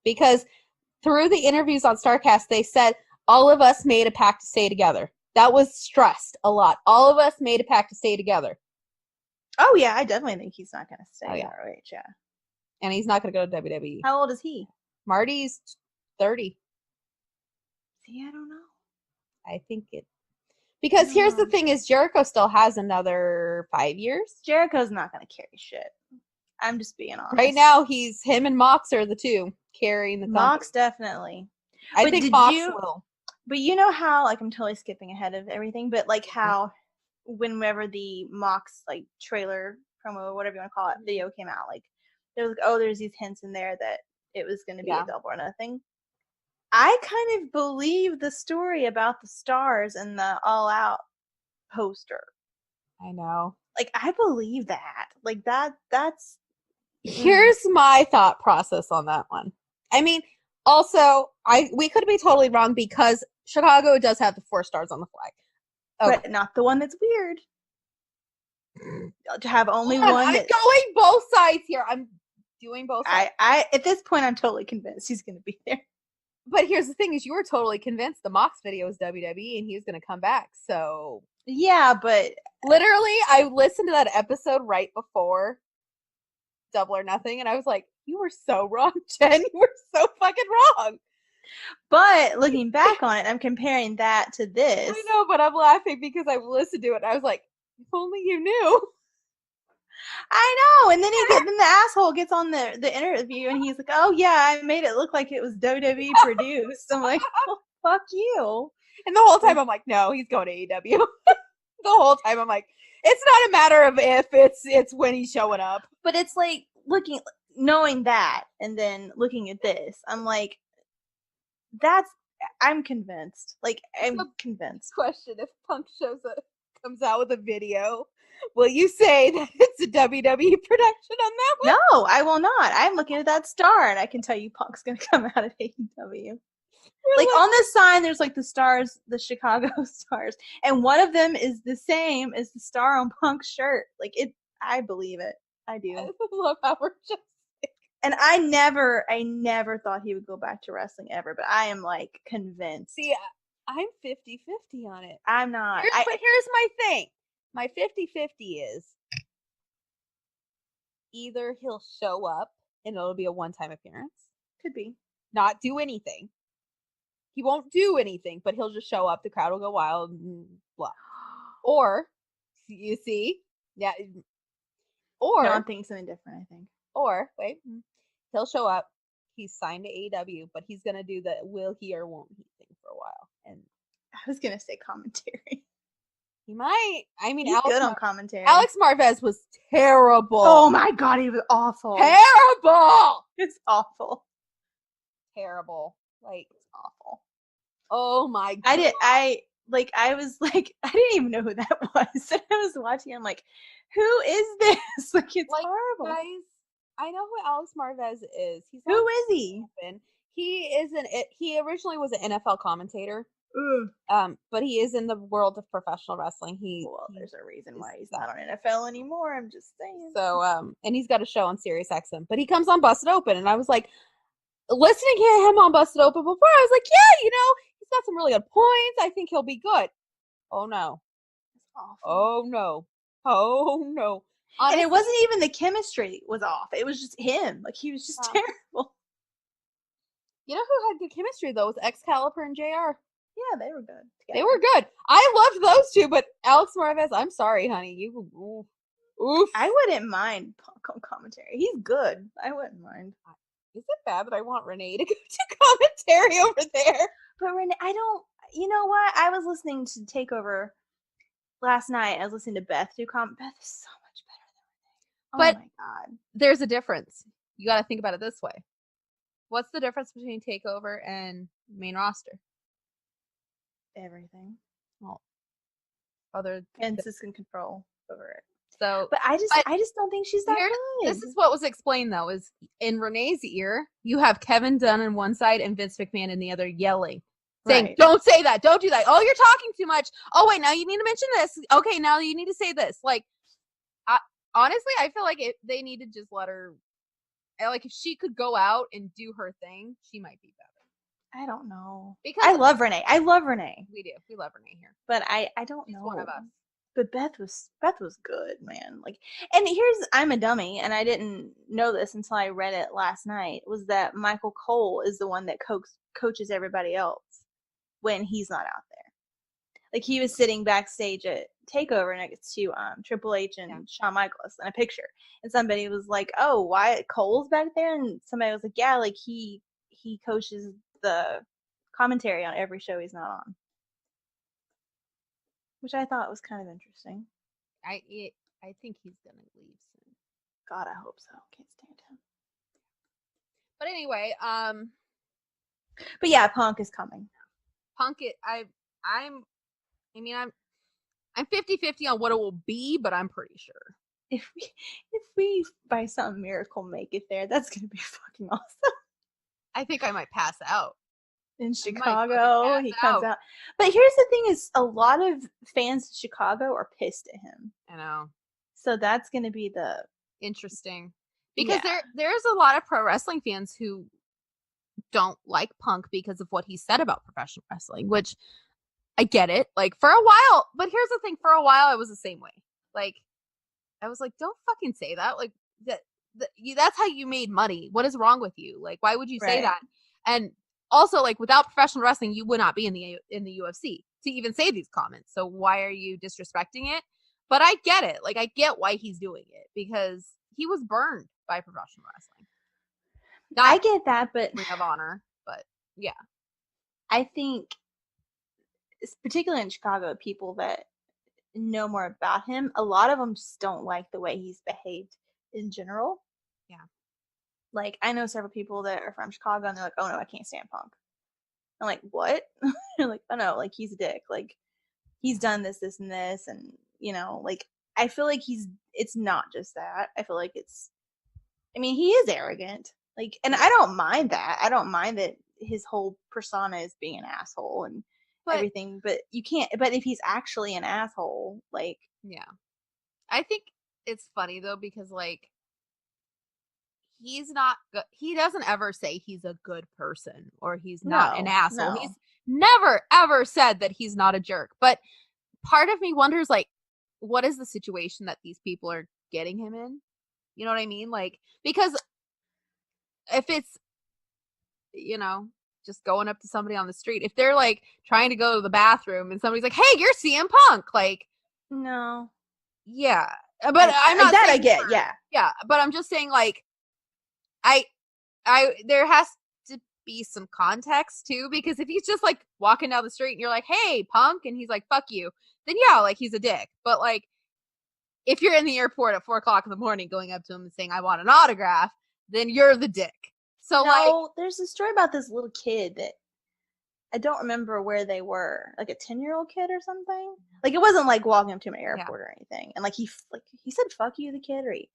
Because through the interviews on StarCast, they said, all of us made a pact to stay together. That was stressed a lot. All of us made a pact to stay together. Oh, yeah. I definitely think he's not going to stay in ROH, yeah. And he's not going to go to WWE. How old is he? Marty's 30. See, I don't know. I think it. Because here's the thing is Jericho still has another 5 years. Jericho's not going to carry shit. I'm just being honest. Right now, him and Mox are the two carrying the company. Mox, definitely. I think Mox will. But you know how, like, I'm totally skipping ahead of everything, but, like, how whenever the Mox, like, trailer, promo, whatever you want to call it, video came out, like, there was like, there's these hints in there that it was going to be a Double or Nothing. I kind of believe the story about the stars and the All Out poster. I know. Like, I believe that. Like, that's... Here's my thought process on that one. I mean, also, we could be totally wrong because Chicago does have the 4 stars on the flag. Okay. But not the one that's weird. To have only Hold on, one I'm that... going both sides here. I'm doing both sides. I at this point, I'm totally convinced he's going to be there. But here's the thing: is you were totally convinced the Mox video was WWE and he was going to come back. So Yeah, but literally, I listened to that episode right before Double or Nothing, and I was like, "You were so wrong, Jen. You were so fucking wrong." But looking back on it, I'm comparing that to this. I know, but I'm laughing because I listened to it and I was like, if only you knew. I know. And then then the asshole gets on the interview and he's like, "Oh yeah, I made it look like it was WWE produced." I'm like, well, fuck you. And the whole time I'm like, no, he's going to AEW. The whole time I'm like, it's not a matter of if, it's when he's showing up. But it's like knowing that and then looking at this, I'm like, I'm convinced. Like, I'm convinced. Question: if Punk comes out with a video, will you say that it's a WWE production on that one? No, I will not. I'm looking at that star, and I can tell you Punk's going to come out of AEW. Like, on the sign, there's like the stars, the Chicago stars, and one of them is the same as the star on Punk's shirt. Like, I believe it. I do. I love how we're just. And I never thought he would go back to wrestling ever, but I am like convinced. See, I'm 50-50 on it. I'm not. But here's my thing. My 50-50 is either he'll show up and it'll be a one-time appearance. Could be. Not do anything. He won't do anything, but he'll just show up. The crowd will go wild and blah. Or, you see? Yeah. Or. No, I'm thinking something different, I think. Or, wait. He'll show up. He's signed to AEW, but he's going to do the will he or won't he thing for a while. And I was going to say commentary. He might. I mean, he's good on commentary. Alex Marvez was terrible. Oh my god, he was awful. Terrible. It's awful. Terrible. Like, it's awful. Oh my god. I was like, I didn't even know who that was. And I was watching. I'm like, who is this? Like, it's horrible. Guys, I know who Alex Marvez is. Who is he? He originally was an NFL commentator. But he is in the world of professional wrestling. There's a reason why he's not on NFL anymore. I'm just saying. So, and he's got a show on Sirius XM, but he comes on Busted Open, and I was like, listening to him on Busted Open before, I was like, yeah, he's got some really good points. I think he'll be good. Oh no. It's awful. Oh no. Oh no. Honestly, and it wasn't even the chemistry was off. It was just him. Like, he was just terrible. You know who had good chemistry though? Was Excalibur and JR. Yeah, they were good. Together. They were good. I loved those two, but Alex Marvez, I'm sorry, honey. You oof. I wouldn't mind Punk on commentary. He's good. I wouldn't mind. Is it bad that I want Renee to go to commentary over there? But Renee, I don't. You know what? I was listening to Takeover last night. I was listening to Beth do Beth is so much better than Renee. Oh my god. There's a difference. You got to think about it this way. What's the difference between Takeover and main roster? Everything. Well, other Vince can control over it. So, but I just don't think she's that good. This is what was explained though: is in Renee's ear, you have Kevin Dunn on one side and Vince McMahon in the other, yelling, saying, right. "Don't say that! Don't do that! Oh, you're talking too much! Oh, wait, now you need to mention this. Okay, now you need to say this." Like, honestly, I feel like they need to just let her. Like, if she could go out and do her thing, she might be better. I don't know. Because I love Renee. I love Renee. We do. We love Renee here. But I don't know. One of us. But Beth was good, man. Like, and I'm a dummy, and I didn't know this until I read it last night, was that Michael Cole is the one that coaches everybody else when he's not out there. Like, he was sitting backstage at Takeover next to Triple H and Shawn Michaels in a picture. And somebody was like, "Oh, why Cole's back there?" And somebody was like, "Yeah, like he coaches the commentary on every show he's not on," which I thought was kind of interesting. I think he's gonna leave soon. God, I hope so. Can't stand him. But anyway, But yeah, Punk is coming. Punk it. I'm 50-50 on what it will be, but I'm pretty sure. If we by some miracle make it there, that's gonna be fucking awesome. I think I might pass out. In Chicago, he comes out. But here's the thing: is a lot of fans in Chicago are pissed at him. I know. So that's gonna be the interesting because there's a lot of pro wrestling fans who don't like Punk because of what he said about professional wrestling, which I get it. Like for a while, but here's the thing: for a while, I was the same way. Like I was like, don't fucking say that. Like that's how you made money. What is wrong with you? Like, why would you say that? And also, like, without professional wrestling, you would not be in the UFC to even say these comments. So why are you disrespecting it? But I get it. Like, I get why he's doing it because he was burned by professional wrestling. I get that, but Ring of Honor. But yeah, I think, particularly in Chicago, people that know more about him, a lot of them just don't like the way he's behaved in general. Yeah. Like, I know several people that are from Chicago, and they're like, oh no, I can't stand Punk. I'm like, what? They're like, oh no, like, he's a dick. Like, he's done this, and this, and, you know, like, I feel like it's not just that. I feel like he is arrogant. Like, and I don't mind that. I don't mind that his whole persona is being an asshole and everything, but you can't, but if he's actually an asshole, like. Yeah. I think it's funny, though, because, like, he's not good. He doesn't ever say he's a good person or he's not an asshole. No. He's never, ever said that he's not a jerk. But part of me wonders, like, what is the situation that these people are getting him in? You know what I mean? Like, because if it's, you know, just going up to somebody on the street, if they're, like, trying to go to the bathroom and somebody's like, hey, you're CM Punk. Like, no. Yeah. But I'm not that I get, yeah. Yeah, but I'm just saying, like, there has to be some context too, because if he's just like walking down the street and you're like, hey, Punk, and he's like, fuck you, then yeah, like, he's a dick. But like, if you're in the airport at 4:00 in the morning going up to him and saying, I want an autograph, then you're the dick. So no, there's a story about this little kid that I don't remember where they were, like a 10-year-old kid or something. Like, it wasn't like walking up to an airport or anything. And like he said, fuck you, the kid, or he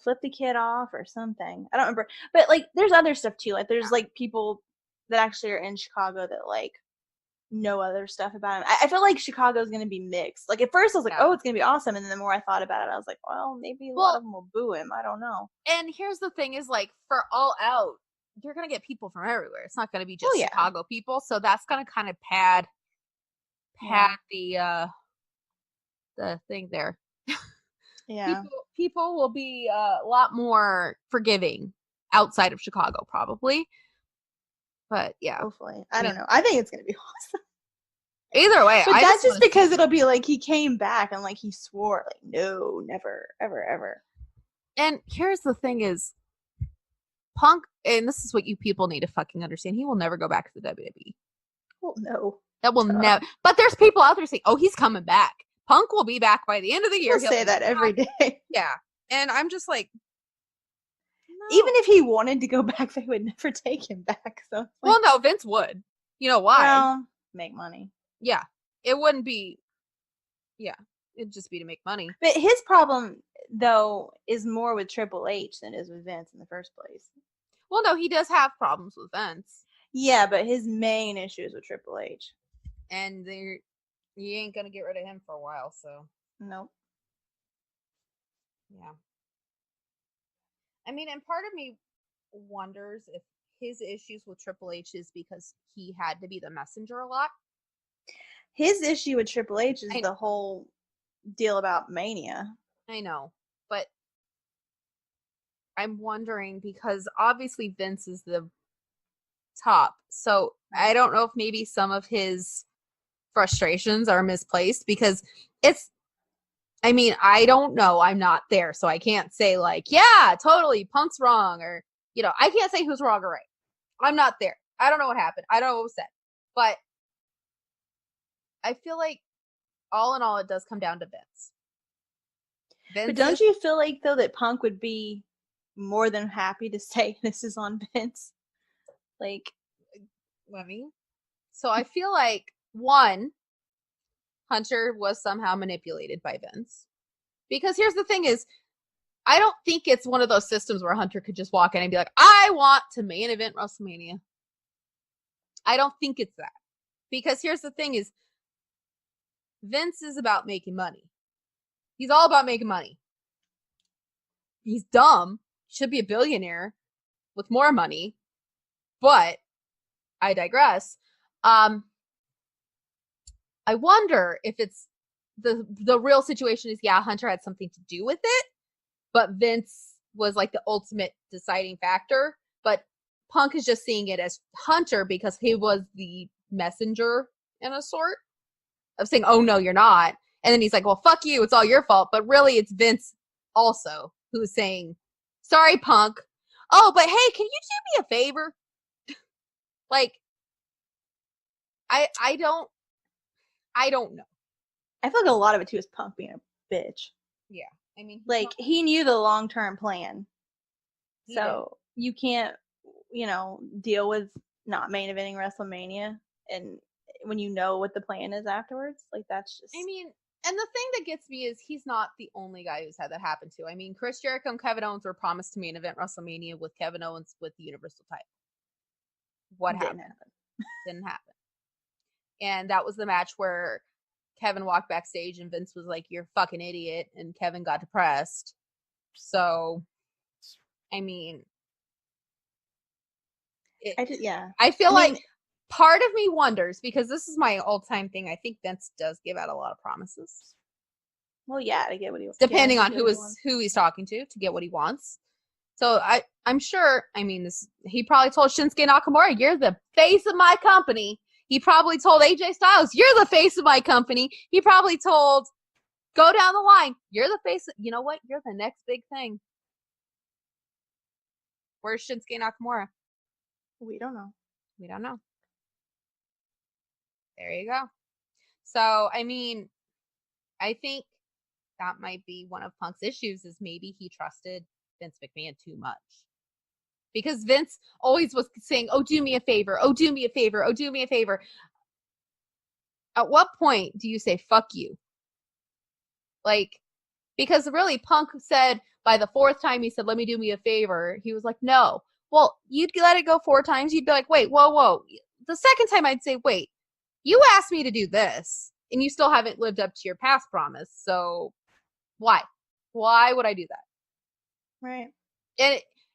flipped the kid off or something. I don't remember. But like, there's other stuff too. Like, there's like people that actually are in Chicago that like know other stuff about him. I feel like Chicago's going to be mixed. Like, at first I was like, oh, it's going to be awesome. And then the more I thought about it, I was like, well, maybe a lot of them will boo him. I don't know. And here's the thing is, like, for All Out, you're going to get people from everywhere. It's not going to be just Chicago people. So that's going to kind of pad the thing there. Yeah. People will be a lot more forgiving outside of Chicago, probably. But yeah. Hopefully. I don't know. I think it's going to be awesome. Either way. But that's just because it'll be like he came back and like he swore, like, no, never, ever, ever. And here's the thing is, Punk, and this is what you people need to fucking understand, he will never go back to the WWE. Well, no. That will never. But there's people out there saying, oh, he's coming back. Punk will be back by the end of the year. He'll say that every day. Yeah. And I'm just like, no. Even if he wanted to go back, they would never take him back. So, like, well, no, Vince would. You know why? Well, make money. Yeah. It wouldn't be. Yeah. It'd just be to make money. But his problem, though, is more with Triple H than it is with Vince in the first place. Well, no, he does have problems with Vince. Yeah, but his main issue is with Triple H. And you ain't gonna get rid of him for a while, so. Nope. Yeah. I mean, and part of me wonders if his issues with Triple H is because he had to be the messenger a lot. His issue with Triple H is the whole deal about Mania. I know, but I'm wondering because obviously Vince is the top, so I don't know if maybe some of his frustrations are misplaced because I mean, I don't know. I'm not there, so I can't say like, yeah, totally, Punk's wrong, or, you know, I can't say who's wrong or right. I'm not there. I don't know what happened. I don't know what was said. But I feel like all in all, it does come down to Vince. But don't you feel like, though, that Punk would be more than happy to say this is on Vince? Like, So I feel like, one, Hunter was somehow manipulated by Vince. Because here's the thing is, I don't think it's one of those systems where Hunter could just walk in and be like, I want to main event WrestleMania. I don't think it's that. Because here's the thing is, Vince is about making money. He's all about making money. He's dumb. He should be a billionaire with more money. But I digress. I wonder if it's the real situation is, yeah, Hunter had something to do with it, but Vince was like the ultimate deciding factor. But Punk is just seeing it as Hunter because he was the messenger in a sort of saying, oh no, you're not. And then he's like, well, fuck you, it's all your fault. But really it's Vince also who's saying, sorry, Punk. Oh, but hey, can you do me a favor? Like, I don't know. I feel like a lot of it too is Punk being a bitch. Yeah. I mean, like, he knew the long-term plan. So you can't, deal with not main eventing WrestleMania and when you know what the plan is afterwards. Like, that's just... I mean, and the thing that gets me is he's not the only guy who's had that happen to. I mean, Chris Jericho and Kevin Owens were promised to main event WrestleMania with Kevin Owens with the Universal title. What happened? Didn't happen. And that was the match where Kevin walked backstage and Vince was like, you're a fucking idiot. And Kevin got depressed. So, I mean, I feel like part of me wonders, because this is my all-time thing, I think Vince does give out a lot of promises. Well, yeah, to get what he wants. Depending on who he's talking to get what he wants. So I'm sure, I mean, he probably told Shinsuke Nakamura, you're the face of my company. He probably told AJ Styles, you're the face of my company. He probably told, go down the line, you're the face. You know what? You're the next big thing. Where's Shinsuke Nakamura? We don't know. We don't know. There you go. So, I mean, I think that might be one of Punk's issues is maybe he trusted Vince McMahon too much. Because Vince always was saying, oh, do me a favor. Oh, do me a favor. Oh, do me a favor. At what point do you say, fuck you? Like, because really Punk said by the fourth time he said, let me do me a favor. He was like, no. Well, you'd let it go 4 times. You'd be like, wait, whoa. The second time I'd say, wait, you asked me to do this and you still haven't lived up to your past promise. So why? Why would I do that? Right.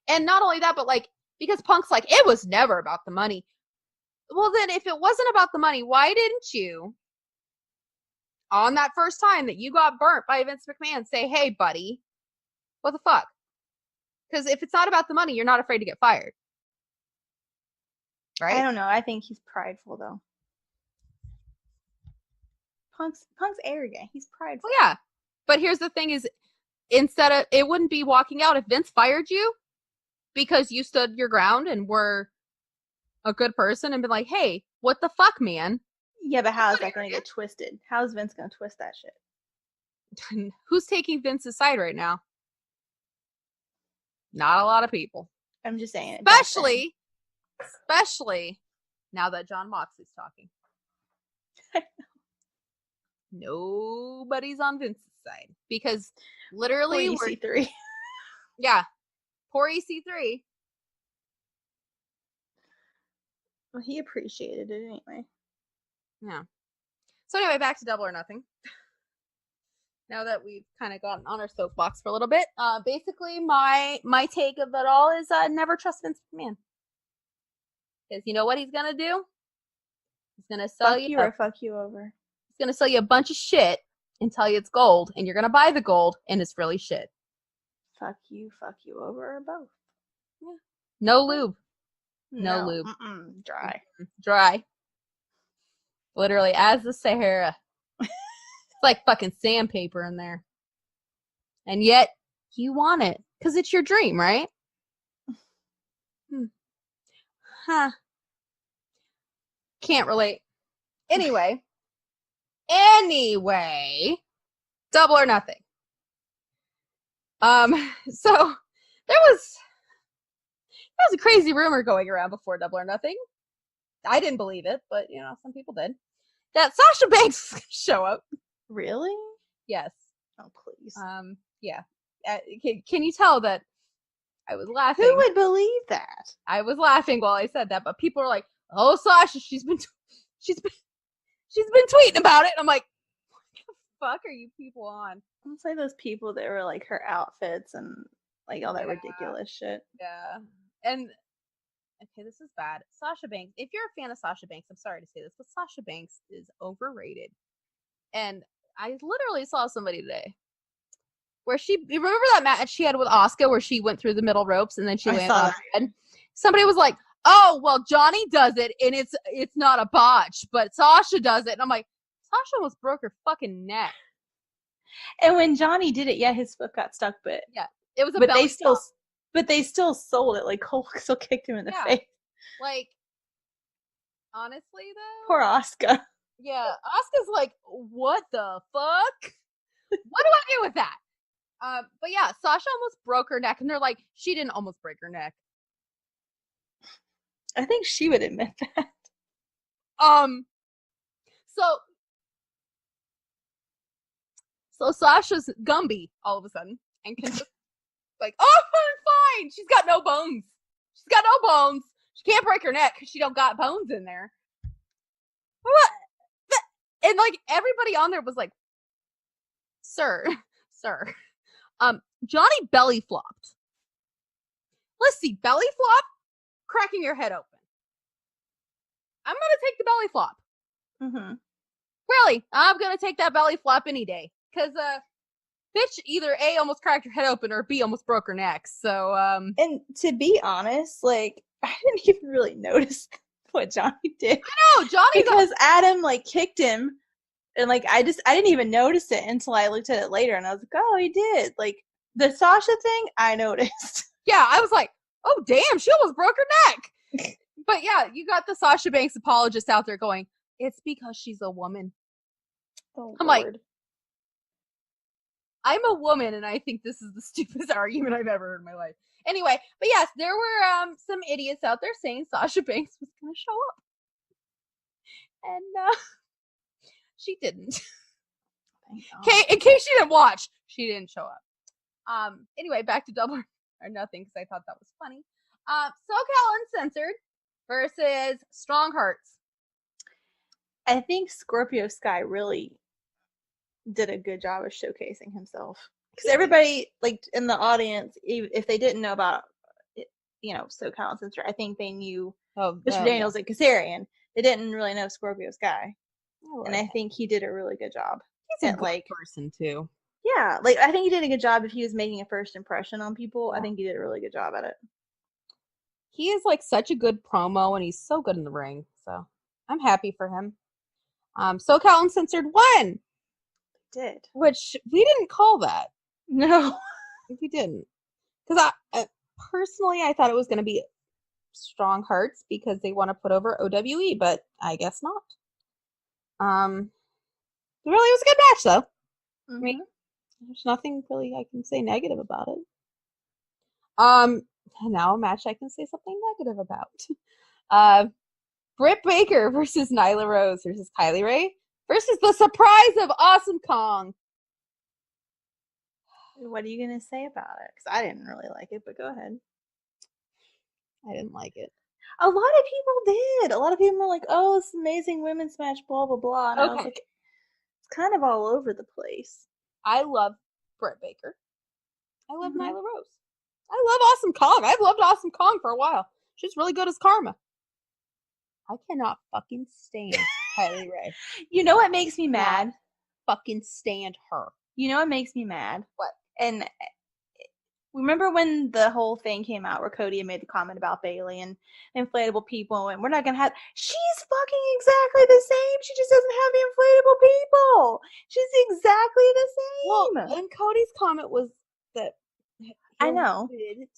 And not only that, but like, because Punk's like, it was never about the money. Well, then if it wasn't about the money, why didn't you, on that first time that you got burnt by Vince McMahon, say, hey, buddy, what the fuck? Because if it's not about the money, you're not afraid to get fired. Right? I don't know. I think he's prideful, though. Punk's arrogant. He's prideful. Well, yeah. But here's the thing is, instead of, it wouldn't be walking out if Vince fired you because you stood your ground and were a good person and been like, hey, what the fuck, man? Yeah, but how is that going to get twisted? How is Vince going to twist that shit? Who's taking Vince's side right now? Not a lot of people. I'm just saying. Especially now that Jon Moxley's talking. Nobody's on Vince's side because literally poor EC3. Yeah, poor EC3. Well, he appreciated it anyway. Yeah. So anyway, back to Double or Nothing. Now that we've kind of gotten on our soapbox for a little bit, basically my take of it all is never trust Vince McMahon. Because you know what he's gonna do? He's gonna sell you or fuck you over. He's gonna sell you a bunch of shit and tell you it's gold, and you're gonna buy the gold, and it's really shit. Fuck you over, or both. Yeah. No lube. No lube. Dry. Literally, as the Sahara. It's like fucking sandpaper in there. And yet, you want it. Because it's your dream, right? Huh. Can't relate. Anyway, Double or Nothing. So there was a crazy rumor going around before Double or Nothing I didn't believe it, but some people did. That Sasha Banks show up. Really? Yes. Oh, please. Yeah. Can you tell that I was laughing? Who would believe that? I was laughing while I said that, but people are like, "Oh, Sasha, she's been tweeting about it." And I'm like, "What the fuck are you people on?" It's like those people that were like her outfits and like all that ridiculous shit. Yeah. And okay, this is bad. Sasha Banks. If you're a fan of Sasha Banks, I'm sorry to say this, but Sasha Banks is overrated. And I literally saw somebody today where you remember that match she had with Asuka where she went through the middle ropes and then she landed on her head? Somebody was like, "Oh, well, Johnny does it and it's not a botch, but Sasha does it." And I'm like, Sasha almost broke her fucking neck. And when Johnny did it, yeah, his foot got stuck, but yeah, it was a but belly flop. But they still sold it. Like Cole still kicked him in the face. Like, honestly though, poor Asuka. Yeah, Asuka's like, what the fuck? What do I do with that? But yeah, Sasha almost broke her neck, and they're like, she didn't almost break her neck. I think she would admit that. So Sasha's Gumby all of a sudden, and can just like, oh, fine. She's got no bones. She's got no bones. She can't break her neck because she don't got bones in there. What? And like everybody on there was like, sir, Johnny belly flopped. Let's see, belly flop, cracking your head open. I'm gonna take the belly flop. Mm-hmm. Really, I'm gonna take that belly flop any day. Cause bitch either A, almost cracked her head open, or B, almost broke her neck. So and to be honest, like I didn't even really notice what Johnny did. I know, Johnny, because Adam like kicked him. And like I didn't even notice it until I looked at it later, and I was like, "Oh, he did." Like the Sasha thing, I noticed. Yeah, I was like, "Oh, damn, she almost broke her neck." But yeah, you got the Sasha Banks apologist out there going, "It's because she's a woman." Oh, I'm Lord. like, I'm a woman, and I think this is the stupidest argument I've ever heard in my life. Anyway, but yes, there were some idiots out there saying Sasha Banks was going to show up, and she didn't. Okay, in case you didn't watch, she didn't show up. Anyway, back to Double or Nothing because I thought that was funny. SoCal Uncensored versus Strong Hearts. I think Scorpio Sky really did a good job of showcasing himself because everybody like in the audience, if they didn't know about SoCal Uncensored, I think they knew Mr. Daniels and Kazarian. They didn't really know Scorpio Sky. And I think he did a really good job. He's a good person too. Yeah, like I think he did a good job if he was making a first impression on people. Yeah. I think he did a really good job at it. He is like such a good promo, and he's so good in the ring. So I'm happy for him. SoCal Uncensored won. Did. Which we didn't call that. No, we didn't. Because I personally, I thought it was going to be Strong Hearts because they want to put over OWE, but I guess not. It really was a good match, though. Mm-hmm. I mean, there's nothing really I can say negative about it. Now a match I can say something negative about. Britt Baker versus Nyla Rose versus Kylie Ray versus the surprise of Awesome Kong. What are you gonna say about it? Because I didn't really like it, but go ahead. I didn't like it. A lot of people did. A lot of people were like, "Oh, it's an amazing women's match," blah blah blah. And I was like, it's kind of all over the place. I love Britt Baker. I love Nyla Rose. I love Awesome Kong. I've loved Awesome Kong for a while. She's really good as Karma. I cannot fucking stand Kylie Ray. You know what makes me mad? Fucking stand her. You know what makes me mad? What? And remember when the whole thing came out where Cody had made the comment about Bayley and inflatable people, and we're not gonna have. She's fucking exactly the same. She just doesn't have the inflatable people. She's exactly the same. Well, and Cody's comment was that I know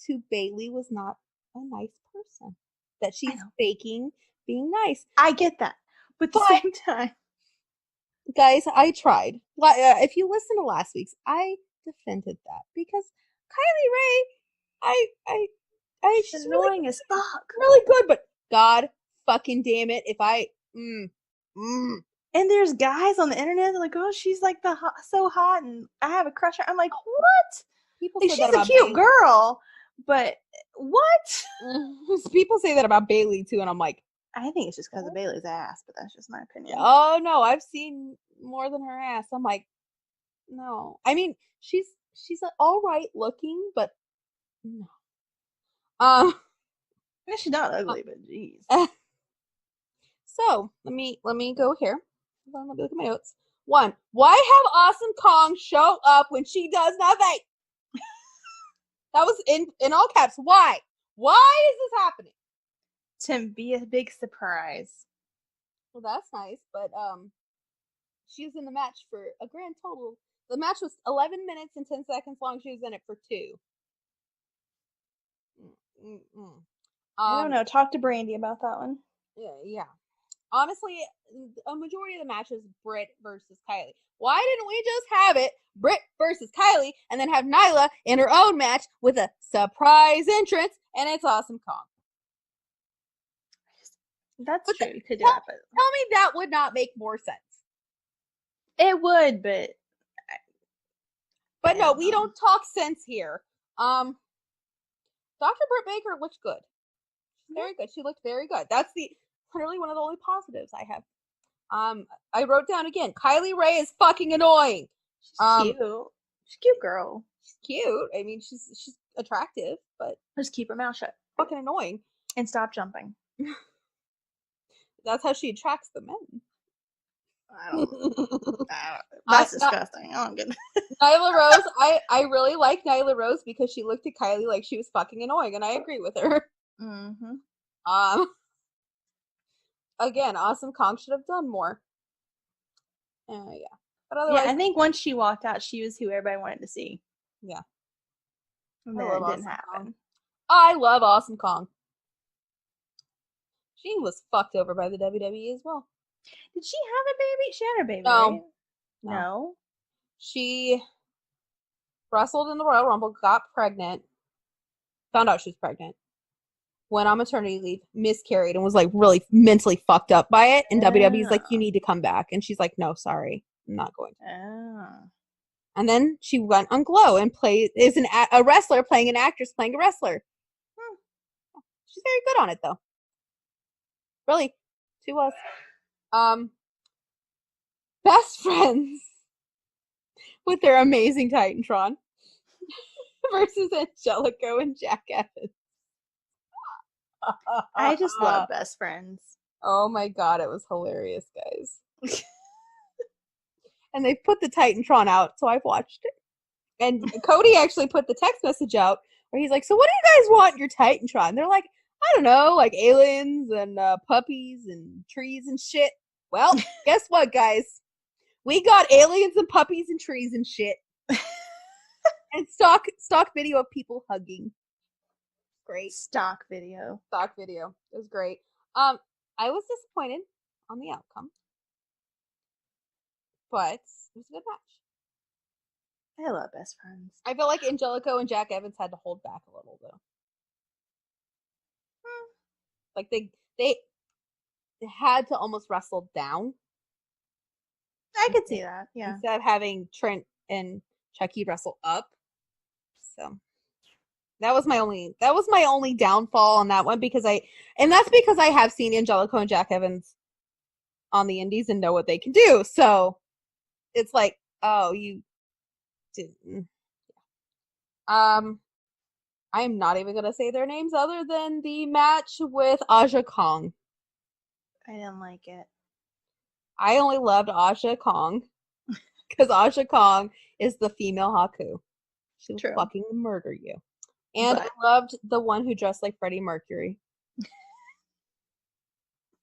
to Bayley was not a nice person. That she's faking being nice. I get that, but at the same time, guys, I tried. If you listen to last week's, I defended that because Kylie Ray, she's annoying as fuck. Really good, but God fucking damn it, if I And there's guys on the internet that are like, oh, she's like so hot, and I have a crush on her. I'm like, what? people Like, say she's that a about cute Bailey. girl, but what? People say that about Bailey too, and I'm like, I think it's just because of Bailey's ass, but that's just my opinion. oh no, I've seen more than her ass. I'm like, no. I mean, she's all right looking, but no. Yeah, she's not ugly, but jeez. So let me go here. Hold on, let me look at my notes. 1. Why have Awesome Kong show up when she does nothing? That was in all caps. Why? Why is this happening? To be a big surprise. Well, that's nice, but she was in the match for a grand total. The match was 11 minutes and 10 seconds long. She was in it for 2. I don't know. Talk to Brandy about that one. Yeah. Honestly, a majority of the match is Britt versus Kylie. Why didn't we just have it Britt versus Kylie and then have Nyla in her own match with a surprise entrance and it's Awesome Kong? That's But true. You could do that, but tell me that would not make more sense. it would, but no, we don't talk sense here. Dr. Britt Baker looked good. Very good. She looked very good. That's literally one of the only positives I have. I wrote down again. Kylie Ray is fucking annoying. She's cute. She's a cute girl. She's cute. I mean, she's attractive, but just keep her mouth shut. Fucking annoying. And stop jumping. That's how she attracts the men. That's disgusting. I don't get it. Nyla Rose, I really like Nyla Rose because she looked at Kylie like she was fucking annoying, and I agree with her. Mm-hmm. Again, Awesome Kong should have done more. Yeah. But otherwise, I think once she walked out, she was who everybody wanted to see. Yeah. And then it didn't happen. I love Awesome Kong. She was fucked over by the WWE as well. Did she have a baby? She had a baby, No. right? No. She wrestled in the Royal Rumble, got pregnant, found out she was pregnant, went on maternity leave, miscarried, and was like really mentally fucked up by it. And WWE's like, you need to come back. And she's like, no, sorry, I'm not going to. And then she went on Glow and is a wrestler playing an actress playing a wrestler. She's very good on it though. Really, she was. Best friends with their amazing Titantron versus Angelico and Jack Evans. I just love Best Friends. Oh my god, it was hilarious, guys. And they put the Titantron out, so I've watched it. And Cody actually put the text message out where he's like, so what do you guys want in your Titantron? They're like, I don't know, like aliens and puppies and trees and shit. Well, guess what, guys? We got aliens and puppies and trees and shit. And stock video of people hugging. Great. Stock video. It was great. I was disappointed on the outcome. But it was a good match. I love Best Friends. I feel like Angelico and Jack Evans had to hold back a little though. Like they had to almost wrestle down. I could see that, yeah. Instead of having Trent and Chucky wrestle up. So that was my only downfall on that one and that's because I have seen Angelico and Jack Evans on the indies and know what they can do. So it's like, oh, you didn't. I'm not even gonna say their names other than the match with Aja Kong. I didn't like it. I only loved Aja Kong because Aja Kong is the female Haku. She will fucking murder you. And I loved the one who dressed like Freddie Mercury.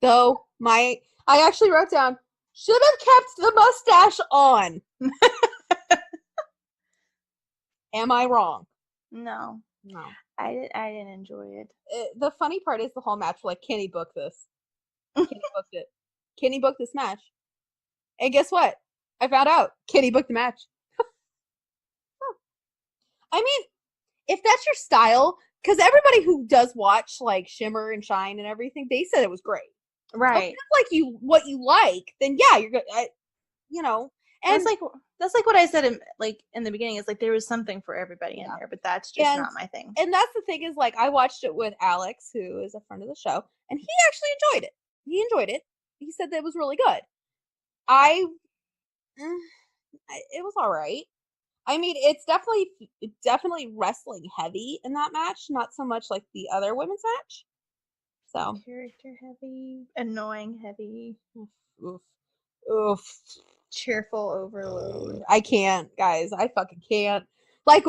Though I actually wrote down, should have kept the mustache on. Am I wrong? No. I didn't enjoy it. The funny part is the whole match. Like, Kenny booked this. Kenny booked it. Kenny booked this match. And guess what? I found out. Kenny booked the match. I mean, if that's your style, because everybody who does watch like Shimmer and Shine and everything, they said it was great. Right. So if that's like what you like, then yeah, you're good. You know, and that's like what I said in the beginning. Is like there was something for everybody in there, but that's just not my thing. And that's the thing is like I watched it with Alex, who is a friend of the show, and he actually enjoyed it. He enjoyed it. He said that it was really good. It was all right. I mean, it's definitely wrestling heavy in that match, not so much like the other women's match. So character heavy, annoying heavy, oof. Cheerful overload. I can't, guys. I fucking can't. Like,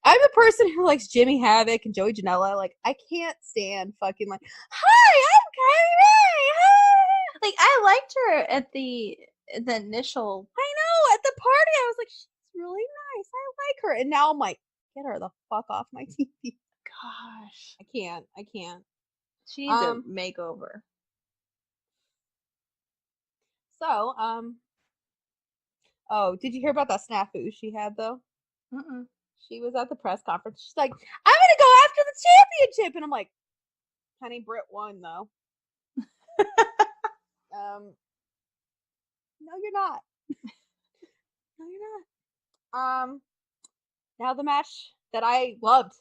I'm a person who likes Jimmy Havoc and Joey Janela. Like, I can't stand fucking like, hi, I'm Kyrie. Hi. Like, I liked her at the initial. I know, at the party, I was like, she's really nice. I like her. And now I'm like, get her the fuck off my TV. Gosh. I can't. She needs a makeover. So, oh, did you hear about that snafu she had, though? Mm-mm. She was at the press conference. She's like, I'm gonna go after the championship. And I'm like, honey, Britt won, though. No, you're not. No, you're not. Now the match that I loved.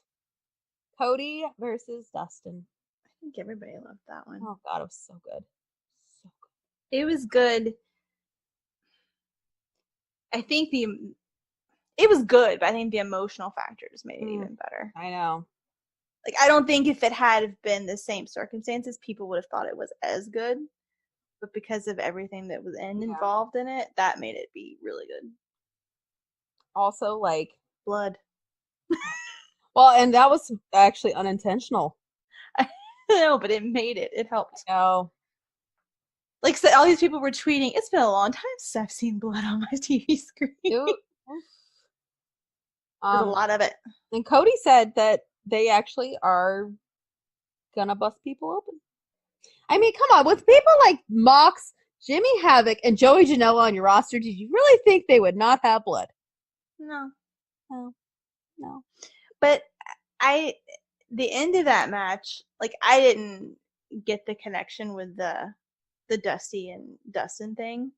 Cody versus Dustin. I think everybody loved that one. Oh, God, it was so good. So good. It was good. I think it was good, but I think the emotional factors made it even better. I know. Like, I don't think if it had been the same circumstances, people would have thought it was as good. But because of everything that was involved in it, that made it be really good. Also, like, blood. Well, and that was actually unintentional. I know, but it made it. It helped. Oh. Like, so all these people were tweeting, it's been a long time since I've seen blood on my TV screen. There's a lot of it. And Cody said that they actually are gonna bust people open. I mean, come on, with people like Mox, Jimmy Havoc, and Joey Janela on your roster, did you really think they would not have blood? No. But the end of that match, like, I didn't get the connection with the Dusty and Dustin thing.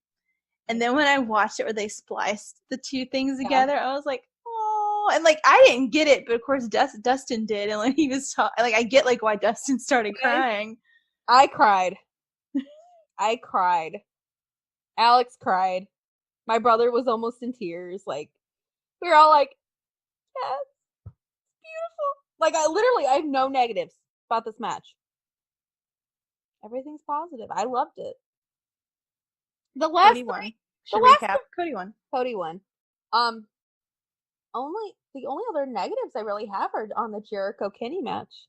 And then when I watched it where they spliced the two things together, I was like, oh, and like, I didn't get it, but of course Dustin did. And when he was like, I get like why Dustin started crying. I cried. Alex cried. My brother was almost in tears. Like, we were all like, yes, it's beautiful. Like, I have no negatives about this match. Everything's positive. I loved it. The last Cody won. Cody won. The only other negatives I really have are on the Jericho Kenny match.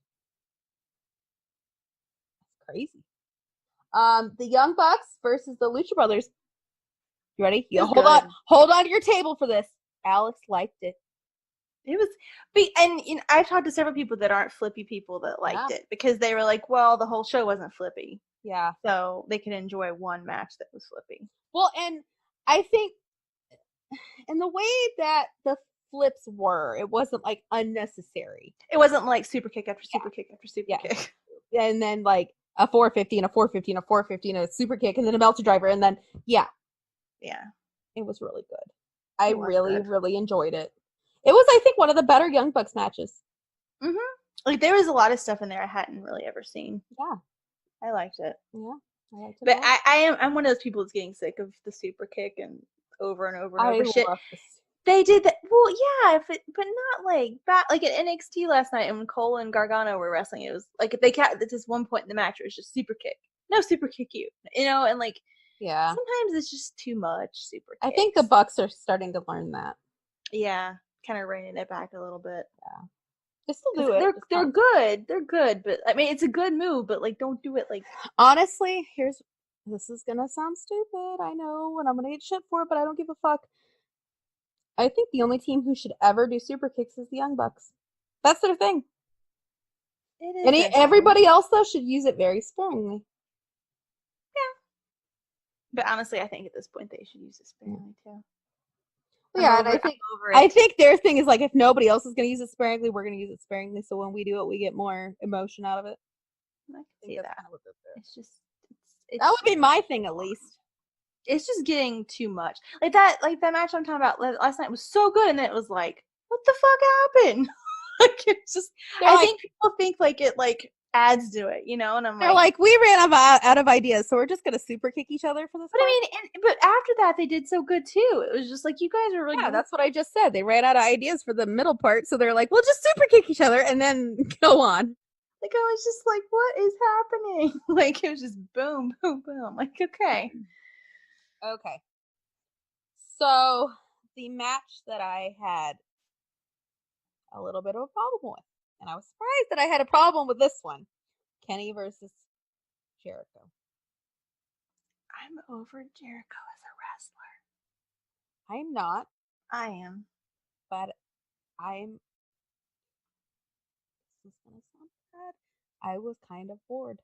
That's crazy. The Young Bucks versus the Lucha Brothers. You ready? Yeah, hold on to your table for this. Alex liked it. It was, and you know, I've talked to several people that aren't flippy people that liked it because they were like, well, the whole show wasn't flippy. Yeah. So they could enjoy one match that was flippy. Well, and I think in the way that the flips were, it wasn't like unnecessary. It wasn't like super kick after super kick after super kick. And then like a 450 and a 450 and a 450 and a super kick and then a Meltzer driver and then it was really good. I really enjoyed it. It was, I think, one of the better Young Bucks matches. Mm-hmm. Like, there was a lot of stuff in there I hadn't really ever seen. Yeah. I liked it. Yeah. I liked it. But I'm one of those people that's getting sick of the super kick and over and over and over shit. They did that. Well, yeah, but not like that. Like at NXT last night, and when Cole and Gargano were wrestling, it was like at this one point in the match, it was just super kick. No, super kick you. You know, and like, yeah. Sometimes it's just too much super kicks. I think the Bucks are starting to learn that. Yeah. Kind of reining it back a little bit. Yeah. Just to do it. They're good. They're good, but I mean, it's a good move, but like, don't do it like. Honestly, this is gonna sound stupid. I know, and I'm gonna get shit for it, but I don't give a fuck. I think the only team who should ever do super kicks is the Young Bucks. That's their thing. It is. Everybody else though should use it very sparingly. Yeah. But honestly, I think at this point they should use it sparingly too. Yeah, and I'm over I it. think their thing is like if nobody else is gonna use it sparingly, we're gonna use it sparingly. So when we do it, we get more emotion out of it. I can I think see that's that. kind of what they're doing. It's just it's That would be my thing at least. it's just getting too much. Like that match I'm talking about last night was so good, and then it was like, what the fuck happened? Like it's just They're I like, think people think like it like adds to it, you know, and I'm they're like, we ran out of ideas, so we're just gonna super kick each other for this. but I mean, but after that they did so good too. It was just like you guys are really Yeah, that's what I just said. They ran out of ideas for the middle part, so they're like, we'll just super kick each other and then go on. like I was just like, what is happening? Like it was just boom, boom, boom. Like okay. Okay. So the match that I had a little bit of a problem with, and I was surprised that I had a problem with this one. Kenny versus Jericho. I'm over Jericho as a wrestler. I'm not, I am. but I'm. This is gonna sound bad. I was kind of bored.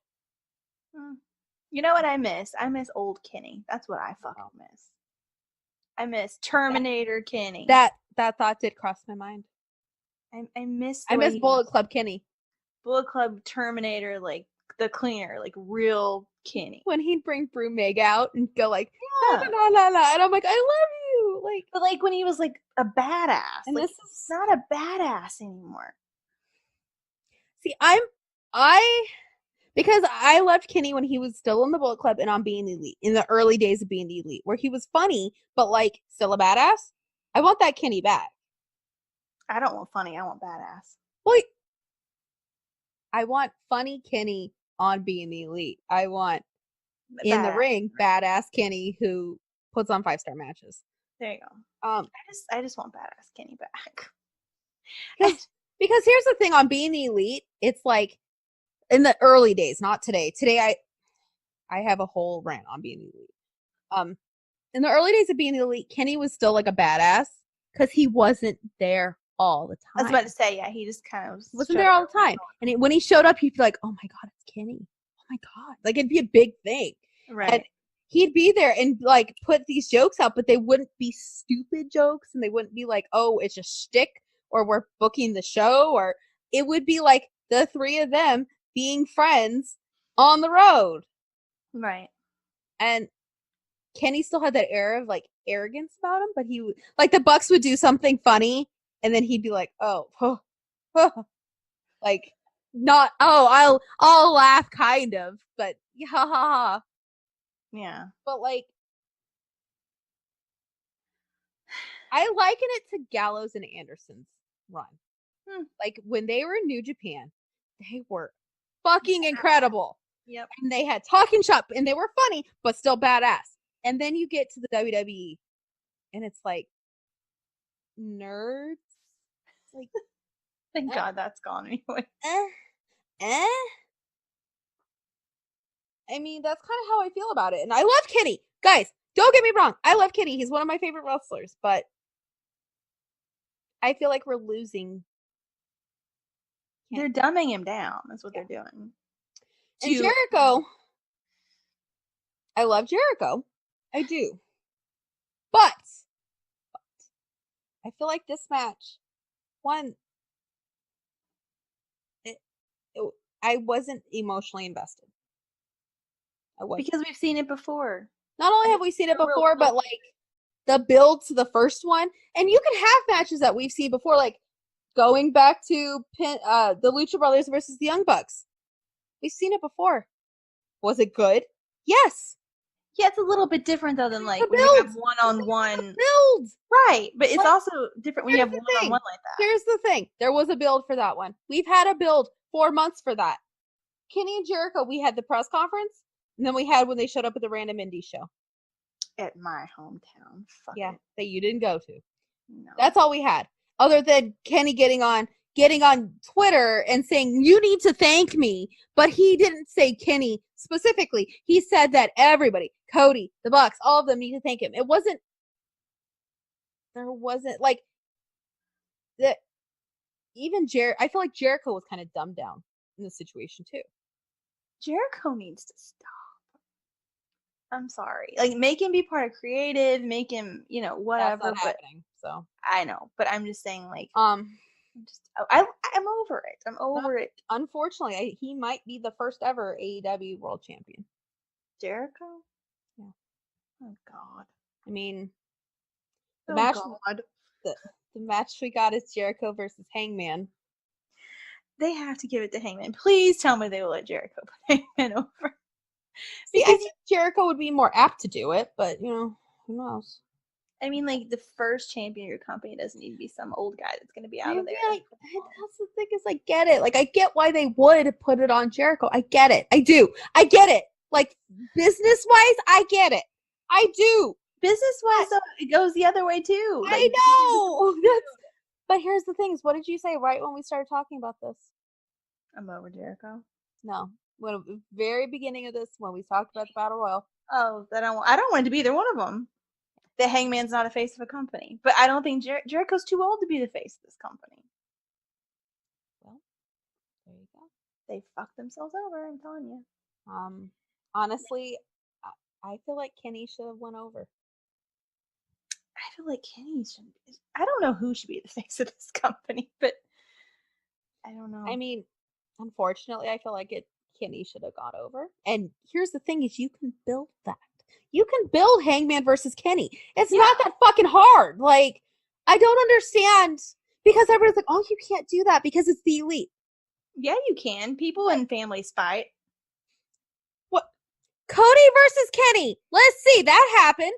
You know what I miss? I miss old Kenny. That's what I fucking miss. I miss Terminator Kenny. That thought did cross my mind. I miss. I miss Bullet Club Kenny. Bullet Club Terminator, like the cleaner, like real Kenny. When he'd bring Brew Meg out and go like, Yeah. la la la, and I'm like, I love you. Like, but like when he was like a badass. and like, this is not a badass anymore. See, because I loved Kenny when he was still in the Bullet Club and on Being the Elite, in the early days of Being the Elite, where he was funny, but like still a badass. I want that Kenny back. I don't want funny, I want badass. Well, I want funny Kenny on Being the Elite. I want in the ring badass Kenny who puts on 5-star matches. There you go. I just want badass Kenny back. Because here's the thing on Being the Elite, it's like in the early days, not today. Today I have a whole rant on Being the Elite. In the early days of Being the Elite, Kenny was still like a badass because he wasn't there all the time. I was about to say, yeah, he just kind of wasn't there all the time. And when he showed up, he'd be like, "Oh my god, it's Kenny! Oh my god!" Like it'd be a big thing, right? And he'd be there and like put these jokes out, but they wouldn't be stupid jokes, and they wouldn't be like, "Oh, it's a shtick," or "We're booking the show," or it would be like the three of them being friends on the road, right? And Kenny still had that air of like arrogance about him, but he would like the Bucks would do something funny, and then he'd be like, "Oh, like not I'll laugh kind of, but ha ha ha." Yeah. But like I liken it to Gallows and Anderson's run. Like when they were in New Japan, they were fucking incredible. Yep. And they had talking shop and they were funny, but still badass. And then you get to the WWE and it's like nerds. It's like thank God that's gone anyway. I mean, that's kind of how I feel about it. And I love Kenny. Guys, don't get me wrong. I love Kenny. He's one of my favorite wrestlers, but I feel like we're losing. They're dumbing him down. That's what they're doing. And Jericho, I love Jericho. I do. But I feel like this match, I wasn't emotionally invested. Because we've seen it before. Not only have we seen it before, but like the build to the first one, and you can have matches that we've seen before, like going back to the Lucha Brothers versus the Young Bucks. We've seen it before. Was it good? Yes. Yeah, it's a little bit different though than like when you have one-on-one build. Right, but it's also different when you have one-on-one like that. Here's the thing. There was a build for that one. We've had a build 4 months for that. Kenny and Jericho, we had the press conference, and then we had when they showed up at the random indie show. At my hometown. That you didn't go to. No. That's all we had. Other than Kenny getting on Twitter and saying, "You need to thank me." But he didn't say Kenny specifically. He said that everybody, Cody, the Bucks, all of them need to thank him. There wasn't like that. Even I feel like Jericho was kind of dumbed down in the situation too. Jericho needs to stop. I'm sorry. Like, make him be part of creative, make him, whatever. That's not But happening. So I know. But I'm just saying, like, um, I'm over it. I'm over it. unfortunately, he might be the first ever AEW World Champion. Jericho. Yeah. Oh God. I mean, the Oh match God. the match we got is Jericho versus Hangman. They have to give it to Hangman. Please tell me they will let Jericho put Hangman over. See, I Because think Jericho would be more apt to do it, but who knows? I mean, like, the first champion of your company doesn't need to be some old guy that's going to be out of there. That's the thing is, I get it. Like, I get why they would put it on Jericho. I get it. I do. I get it. Like, business-wise, I get it. I do. Business-wise, though, it goes the other way, too. Like, I know. But here's the thing is, what did you say right when we started talking about this? I'm over Jericho. No. When the very beginning of this, when we talked about the Battle Royal. Oh, I don't want it to be either one of them. The Hangman's not a face of a company. But I don't think Jericho's too old to be the face of this company. Well, there you go. They fucked themselves over, I'm telling you. Honestly, I feel like Kenny should have went over. I feel like Kenny should. I don't know who should be the face of this company, but I don't know. I mean, unfortunately, I feel like Kenny should have got over. And here's the thing: is you can build that. You can build Hangman versus Kenny. It's not that fucking hard. Like, I don't understand because everybody's like, "Oh, you can't do that because it's the Elite." Yeah, you can. People and families fight. What? Cody versus Kenny. Let's see that happen.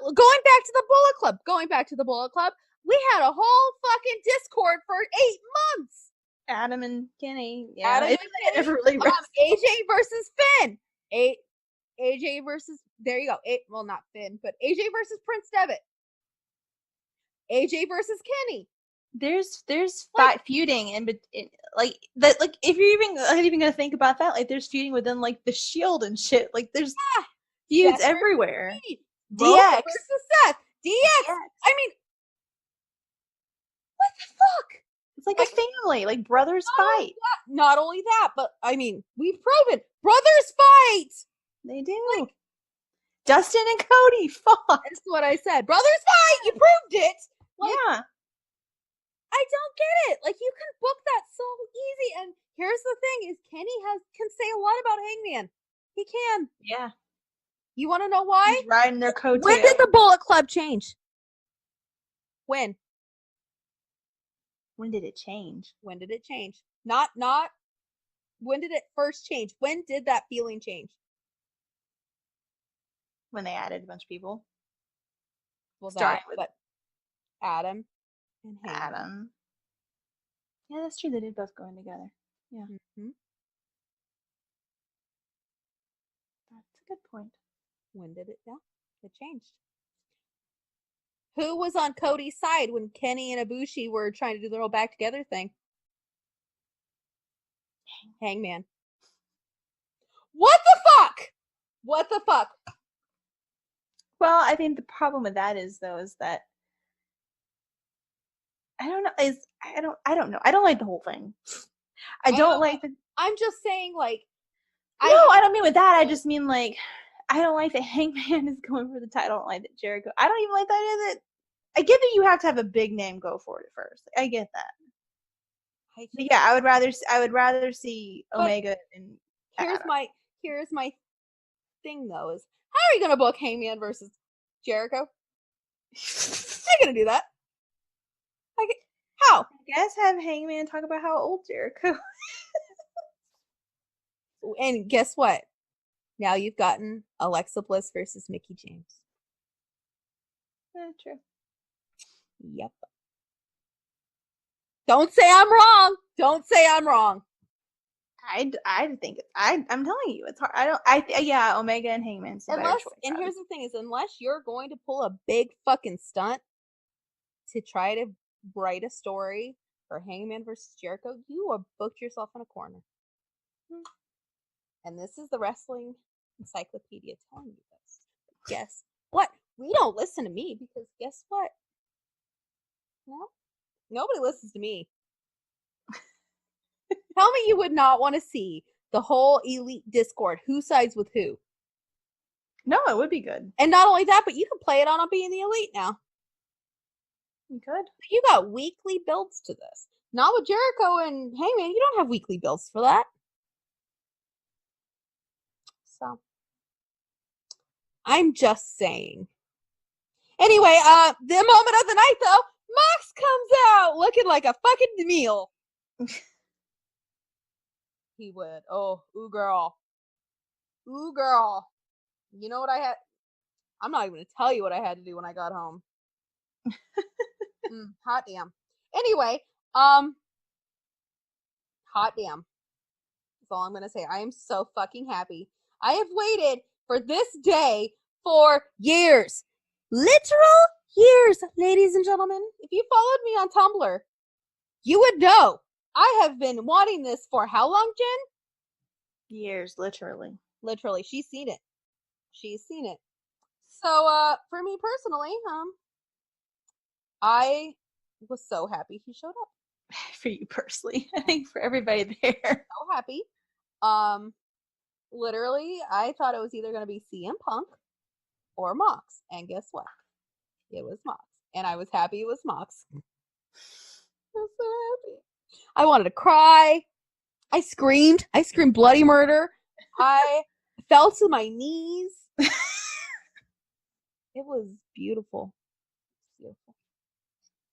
Going back to the Bullet Club. We had a whole fucking Discord for 8 months. Adam and Kenny. Yeah, Adam and Kenny. never really AJ versus Finn. AJ versus, there you go. Well, not Finn, but AJ versus Prince Devitt. AJ versus Kenny. There's fight feuding and like that. Like, if you're even gonna think about that, like, there's feuding within, like, the Shield and shit. Like, there's feuds everywhere. DX versus Seth. DX. I mean, what the fuck? It's like a family, like, brothers fight. Not only that, but I mean, we've proven brothers fight. They do. Like, Dustin and Cody fought. That's what I said. Brothers fight. You proved it. Like, yeah. I don't get it. Like, you can book that so easy. And here's the thing: is Kenny can say a lot about Hangman. He can. Yeah. You want to know why? He's riding their coattails. When did the Bullet Club change? When? When did it change? When did it change? Not. When did it first change? When did that feeling change? When they added a bunch of people. Well, starting with Adam and Hangman. Adam. Yeah, that's true. They did both go in together. Yeah. Mm-hmm. That's a good point. When did it? Yeah, it changed. Who was on Cody's side when Kenny and Ibushi were trying to do their whole back together thing? Hangman. What the fuck? What the fuck? Well, I think the problem with that is that I don't know. I don't know. I don't like the whole thing. I don't like the. I'm just saying, like. No, I don't mean with that. I just mean, like, I don't like that Hangman is going for the title. I don't like that Jericho. I don't even like that either. I get that you have to have a big name go for it first. I get that. But yeah, I would rather see Omega and here's my thing though is, how are you gonna book Hangman versus Jericho? You're gonna do that. Like, how? I guess have Hangman talk about how old Jericho. And guess what? Now you've gotten Alexa Bliss versus Mickey James. True. Yep. Don't say I'm wrong. Don't say I'm wrong. I think I'm telling you, it's hard. Yeah, Omega and Hangman's the better choice. And here's the thing is, unless you're going to pull a big fucking stunt to try to write a story for Hangman versus Jericho, you have booked yourself in a corner. And this is the Wrestling Encyclopedia telling you this. Guess what? We don't listen to me because guess what? No, nobody listens to me. Tell me you would not want to see the whole Elite Discord. Who sides with who? No, it would be good. And not only that, but you can play it on Being the Elite now. You could. You got weekly builds to this. Not with Jericho and Heyman. You don't have weekly builds for that. So, I'm just saying. Anyway, the moment of the night, though, Mox comes out looking like a fucking meal. He would. Oh, ooh, girl. Ooh, girl. You know what I had? I'm not even going to tell you what I had to do when I got home. Hot damn. Anyway, hot damn. That's all I'm going to say. I am so fucking happy. I have waited for this day for years. Literal years, ladies and gentlemen. If you followed me on Tumblr, you would know I have been wanting this for how long, Jen? Years, literally. Literally. She's seen it. She's seen it. So, for me personally, I was so happy he showed up. For you personally. I think for everybody there. So happy. Literally, I thought it was either going to be CM Punk or Mox. And guess what? It was Mox. And I was happy it was Mox. I was so happy. I wanted to cry. I screamed. I screamed bloody murder. I fell to my knees. It was beautiful. Beautiful.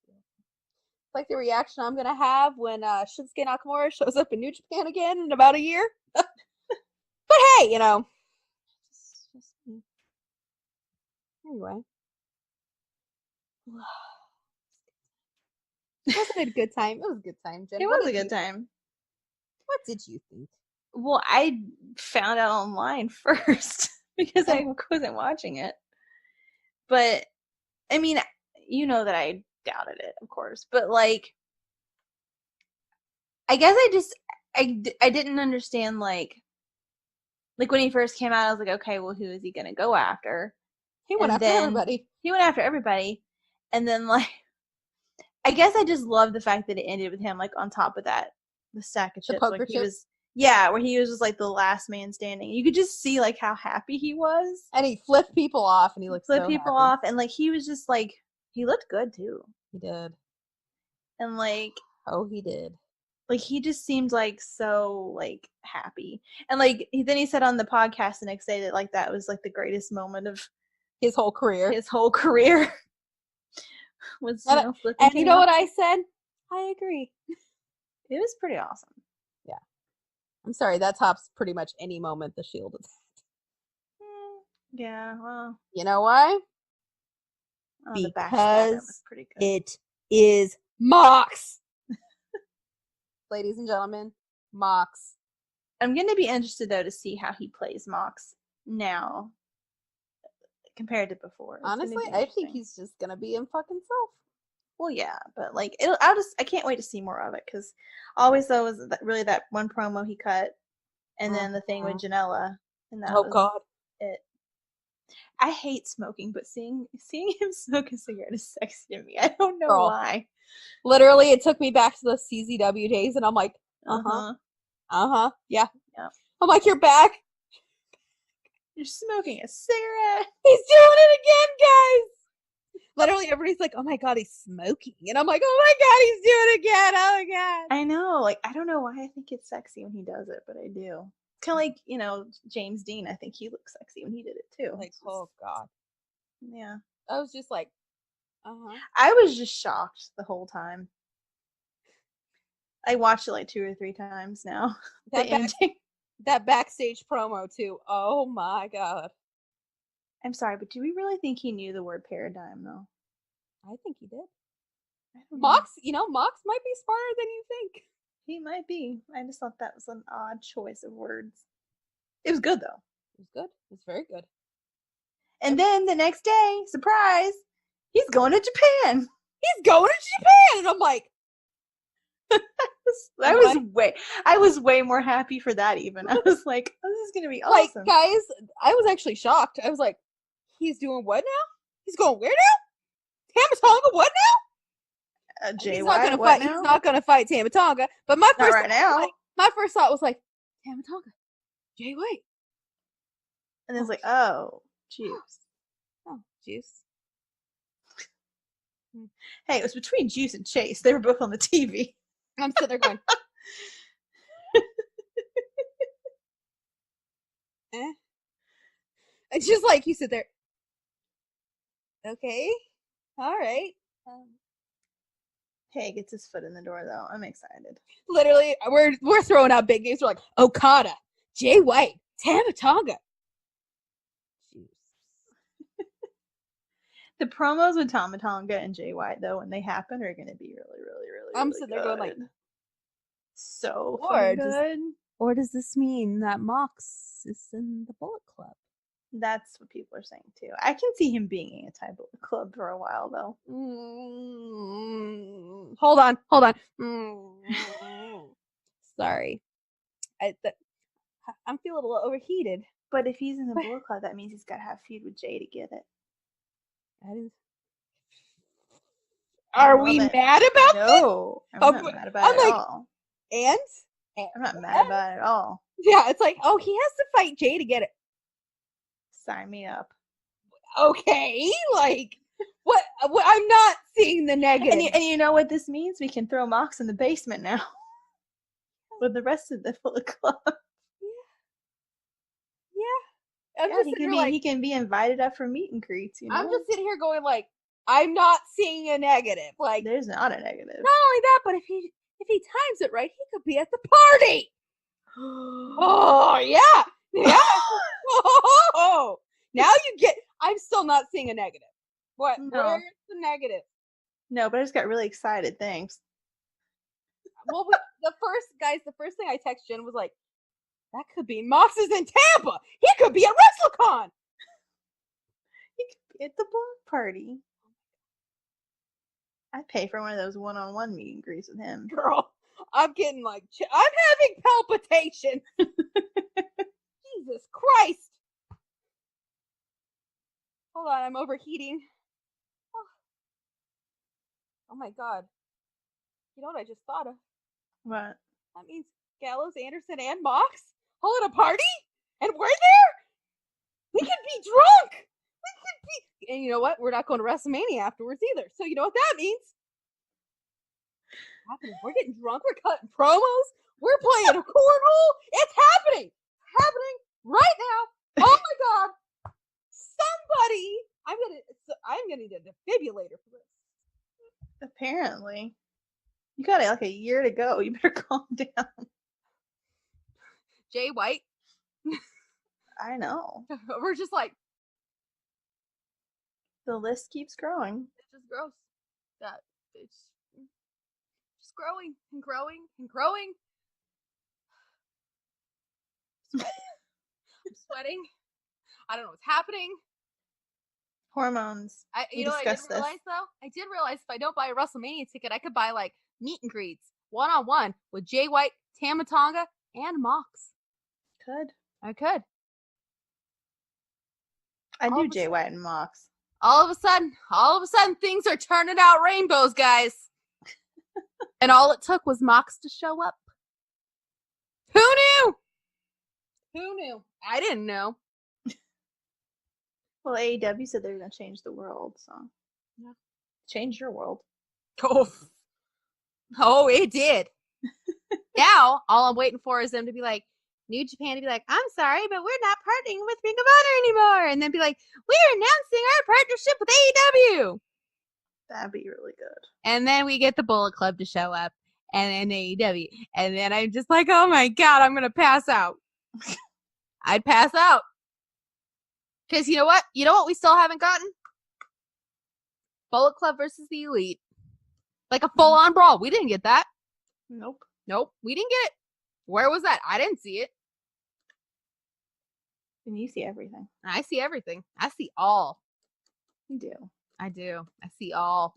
It's like the reaction I'm going to have when Shinsuke Nakamura shows up in New Japan again in about a year. But hey, you know. Just anyway. Wasn't it a good time? It was a good time, Jen. It was a good time. What did you think? Well, I found out online first because I wasn't watching it. But, I mean, you know that I doubted it, of course. But, like, I guess I didn't understand, like when he first came out, I was like, okay, well, who is he going to go after? He went after everybody. He went after everybody. And then, like, I guess I just love the fact that it ended with him, like, on top of that, the stack of chips. Like, he was, where he was just, like, the last man standing. You could just see, like, how happy he was. And he flipped people off, and he looked flipped people off, and, like, he was just, like, he looked good, too. He did. And, like... Oh, he did. Like, he just seemed, like, so, like, happy. And, like, then he said on the podcast the next day that, like, that was, like, the greatest moment of his whole career. Was, flipping. And you know what I said? I agree. It was pretty awesome. Yeah. I'm sorry, that tops pretty much any moment the Shield has had. Yeah, well. You know why? Oh, because was pretty good. It is Mox. Ladies and gentlemen, Mox. I'm going to be interested, though, to see how he plays Mox now compared to before. Honestly, I think he's just going to be him fucking self. Well, yeah, but, like, I can't wait to see more of it, because always, though, was really that one promo he cut, and then the thing with Janela, and that was it. I hate smoking, but seeing him smoke a cigarette is sexy to me. I don't know why. Literally, it took me back to the CZW days, and I'm like, yeah. I'm like, you're back. You're smoking a cigarette. He's doing it again, guys. Literally, everybody's like, oh my god, he's smoking. And I'm like, oh my god, he's doing it again. Oh my god. I know. Like, I don't know why I think it's sexy when he does it, but I do. Kind of like, James Dean. I think he looked sexy when he did it too. Like, oh god. Yeah. I was just like, I was just shocked the whole time. I watched it like 2 or 3 times now. That backstage promo too. Oh my god. I'm sorry, but do we really think he knew the word paradigm though? I think he did. Mox might be smarter than you think. He might be. I just thought that was an odd choice of words. It was good though. It was good. It was very good. And then the next day, surprise, he's going to Japan. He's going to Japan, and I'm like, I was way more happy for that even. I was like, oh, this is gonna be awesome. Like, guys, I was actually shocked. I was like, he's doing what now? He's going where now? Tama Tonga what now? He's not gonna fight Tama Tonga. But my first thought was like, Tama Tonga, Jay White. And it's like, oh, Juice. Oh, Juice. Hey, it was between Juice and Chase. They were both on the TV. I'm sitting there going, eh. It's just like you sit there. Okay, all right. Hey, gets his foot in the door though. I'm excited. Literally, we're throwing out big names. We're like Okada, Jay White, Tama Tonga. The promos with Tama Tonga and Jay White though, when they happen, are gonna be really I'm sitting there going like, so Or good. Or does this mean that Mox is in the Bullet Club? That's what people are saying too. I can see him being anti-Bullet Club for a while though. Hold on. Sorry, I'm feeling a little overheated. But if he's in the Bullet Club, that means he's got to have feud with Jay to get it. That is. Are we mad about this? No, I'm not mad about it at all. And I'm not mad about it at all. Yeah, it's like, oh, he has to fight Jay to get it. Sign me up. Okay, like what? I'm not seeing the negative. And you know what this means? We can throw Mox in the basement now with the rest of the Bullet Club. Yeah. He can be invited up for meet and greets. You know? I'm just sitting here going like, I'm not seeing a negative. Like, there's not a negative. Not only that, but if he times it right, he could be at the party. Oh yeah. Oh, now you get. I'm still not seeing a negative. What? No. Where's the negative? No, but I just got really excited. Thanks. Well, the first thing I text Jen was like, that could be Mox is in Tampa. He could be at WrestleCon. He could be at the block party. I'd pay for one of those one-on-one meet and greets with him. Girl, I'm getting like, I'm having palpitations. Jesus Christ. Hold on, I'm overheating. Oh my God. You know what I just thought of? What? That means Gallows, Anderson, and Mox holding a party? And we're there? We could be drunk! And you know what? We're not going to WrestleMania afterwards either. So you know what that means? We're getting drunk. We're cutting promos. We're playing a cornhole. It's happening. It's happening right now. Oh my God. Somebody. I'm gonna need a defibrillator for this. Apparently. You got like a year to go. You better calm down. Jay White. I know. We're just like. The list keeps growing. It's just gross. It's just growing and growing and growing. I'm sweating. I don't know what's happening. Hormones. You know what I didn't realize though? I did realize if I don't buy a WrestleMania ticket, I could buy like meet and greets one-on-one with Jay White, Tama Tonga, and Mox. I could. I do Jay White and Mox. All of a sudden, things are turning out rainbows, guys. And all it took was Mox to show up. Who knew? Who knew? I didn't know. Well, AEW said they were going to change the world, so. Yeah. Change your world. Oh, it did. Now, all I'm waiting for is them to be like, New Japan to be like, I'm sorry, but we're not partnering with Ring of Honor anymore. And then be like, we're announcing our partnership with AEW. That'd be really good. And then we get the Bullet Club to show up. And then AEW. And then I'm just like, oh my God, I'm going to pass out. I'd pass out. Because you know what? You know what we still haven't gotten? Bullet Club versus the Elite. Like a full-on brawl. We didn't get that. Nope. We didn't get it. Where was that? I didn't see it. And you see everything. I see everything. I see all. You do. I do. I see all.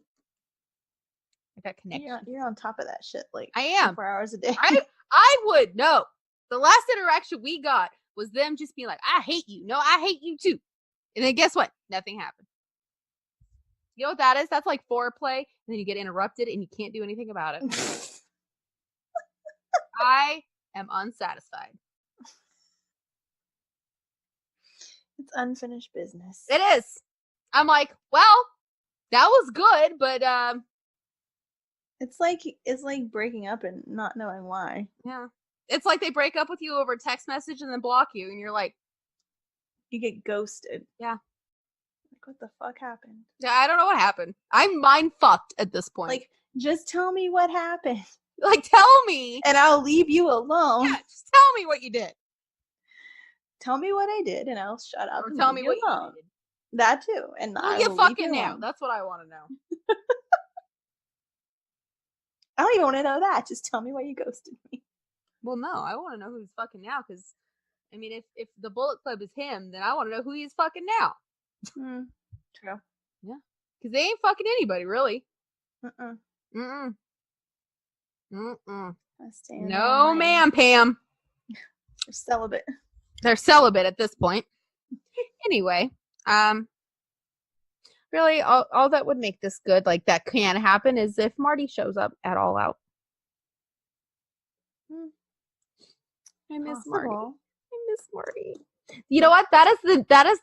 I got connection. You're on top of that shit like I am. 4 hours a day. I would know. The last interaction we got was them just being like, I hate you. No, I hate you too. And then guess what? Nothing happened. You know what that is? That's like foreplay, and then you get interrupted and you can't do anything about it. I am unsatisfied. It's unfinished business. It is. I'm like, well, that was good, but It's like breaking up and not knowing why. yeah. It's like they break up with you over text message and then block you, and you're like, You get ghosted. yeah. Like, what the fuck happened? Yeah, I don't know what happened. I'm mind fucked at this point. Like, just tell me what happened. Like, tell me. And I'll leave you alone. Yeah, just tell me what you did. Tell me what I did and I'll shut up. Or and tell leave me you what alone. you did. That too. And Well, I you will fucking leave you now. alone. That's what I want to know. I don't even want to know that. Just tell me why you ghosted me. Well, no, I want to know who's fucking now, because, I mean, if the Bullet Club is him, then I want to know who he's fucking now. True. Yeah. Because they ain't fucking anybody, really. Mm-mm. Mm-mm. Mm-mm. I stand No, on my ma'am, Pam. They're celibate. They're celibate at this point. Anyway, really, all that would make this good, like that can happen, is if Marty shows up at All Out. I miss Marty. I miss Marty. You know what? That is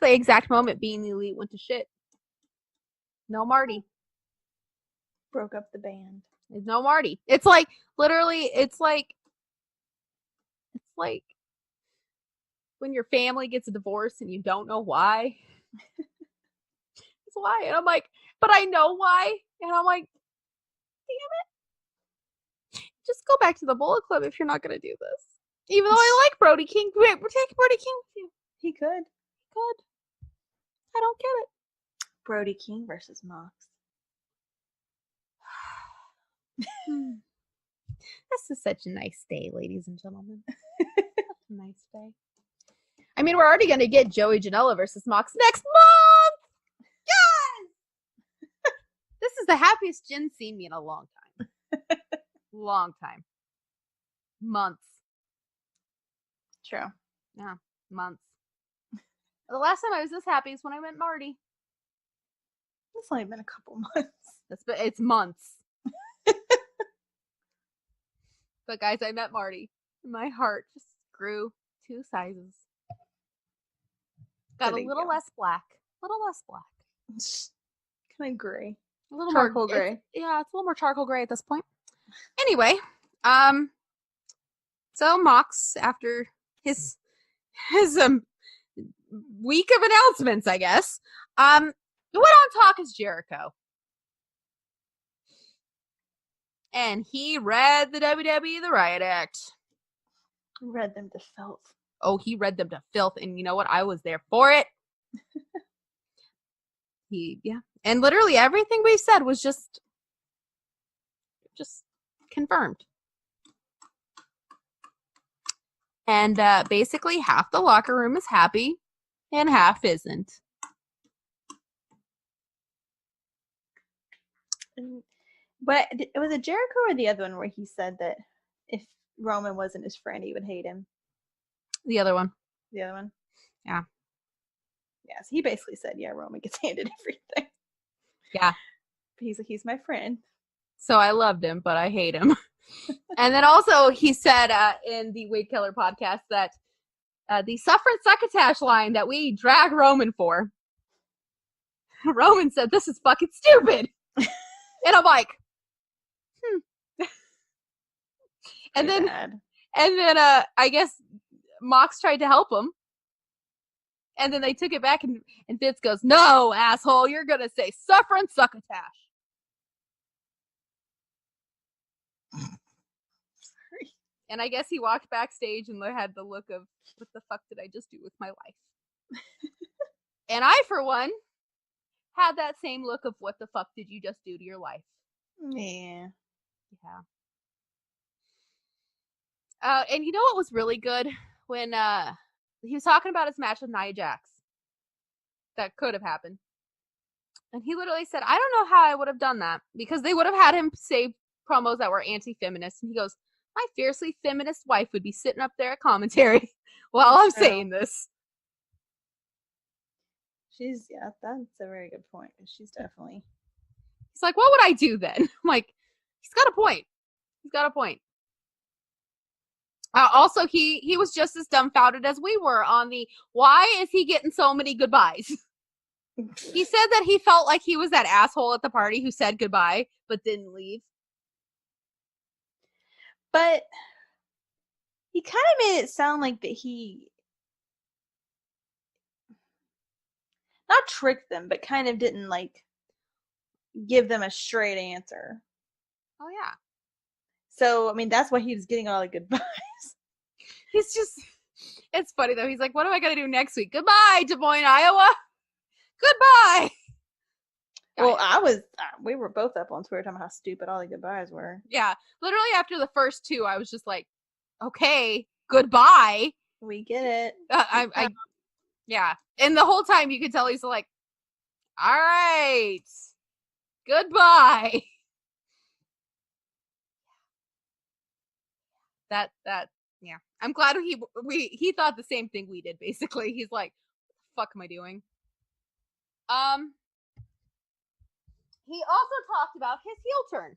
the exact moment Being the Elite went to shit. No Marty. Broke up the band. There's no Marty. It's like literally. It's like when your family gets a divorce and you don't know why. It's why, and I'm like, but I know why, and I'm like, damn it. Just go back to the Bullet Club if you're not gonna do this. Even though I like Brody King, we're taking Brody King with you. He could. I don't get it. Brody King versus Mox. This is such a nice day, ladies and gentlemen. Such a nice day. I mean, we're already going to get Joey Janela versus Mox next month! Yes! This is the happiest Jen's seen me in a long time. Long time. Months. True. Yeah, months. The last time I was this happy is when I met Marty. It's only been a couple months. It's months. But guys, I met Marty. My heart just grew 2 sizes. Got a little less black. A little less black. Kind of gray. A little charcoal more gray. It's a little more charcoal gray at this point. Anyway, so Mox, after his week of announcements, I guess, went on Talk as Jericho. And he read the WWE The Riot Act. Read them to filth. Oh, he read them to filth, and you know what? I was there for it. And literally everything we said was just confirmed. And basically half the locker room is happy and half isn't. But was it Jericho or the other one where he said that if Roman wasn't his friend, he would hate him? The other one. The other one? Yeah. Yes, he basically said, yeah, Roman gets handed everything. Yeah. But he's like, he's my friend. So I loved him, but I hate him. And then also he said in the Wade Keller podcast that the Suffrage Succotash line that we drag Roman for, Roman said, this is fucking stupid. And I'm like, And then I guess Mox tried to help him. And then they took it back, and Vince goes, no, asshole, you're going to say Suffering Succotash. Sorry. And I guess he walked backstage and had the look of, what the fuck did I just do with my life? And I, for one, had that same look of, what the fuck did you just do to your life? Yeah. And you know what was really good? When he was talking about his match with Nia Jax. That could have happened. And he literally said, I don't know how I would have done that. Because they would have had him say promos that were anti-feminist. And he goes, my fiercely feminist wife would be sitting up there at commentary while I'm saying this. That's a very good point. She's definitely. He's like, what would I do then? I'm like, he's got a point. Also, he was just as dumbfounded as we were on the why is he getting so many goodbyes? He said that he felt like he was that asshole at the party who said goodbye but didn't leave. But he kind of made it sound like that he not tricked them, but kind of didn't like give them a straight answer. Oh yeah. So I mean, that's why he was getting all the goodbyes. He's just. It's funny though. He's like, "What am I gonna do next week? Goodbye, Des Moines, Iowa. Goodbye." Well, we were both up on Twitter talking about how stupid all the goodbyes were. Yeah, literally after the first two, I was just like, "Okay, goodbye." We get it. Yeah, and the whole time you could tell he's like, "All right, goodbye." That yeah. I'm glad he thought the same thing we did. Basically, he's like, "What the fuck am I doing?" He also talked about his heel turn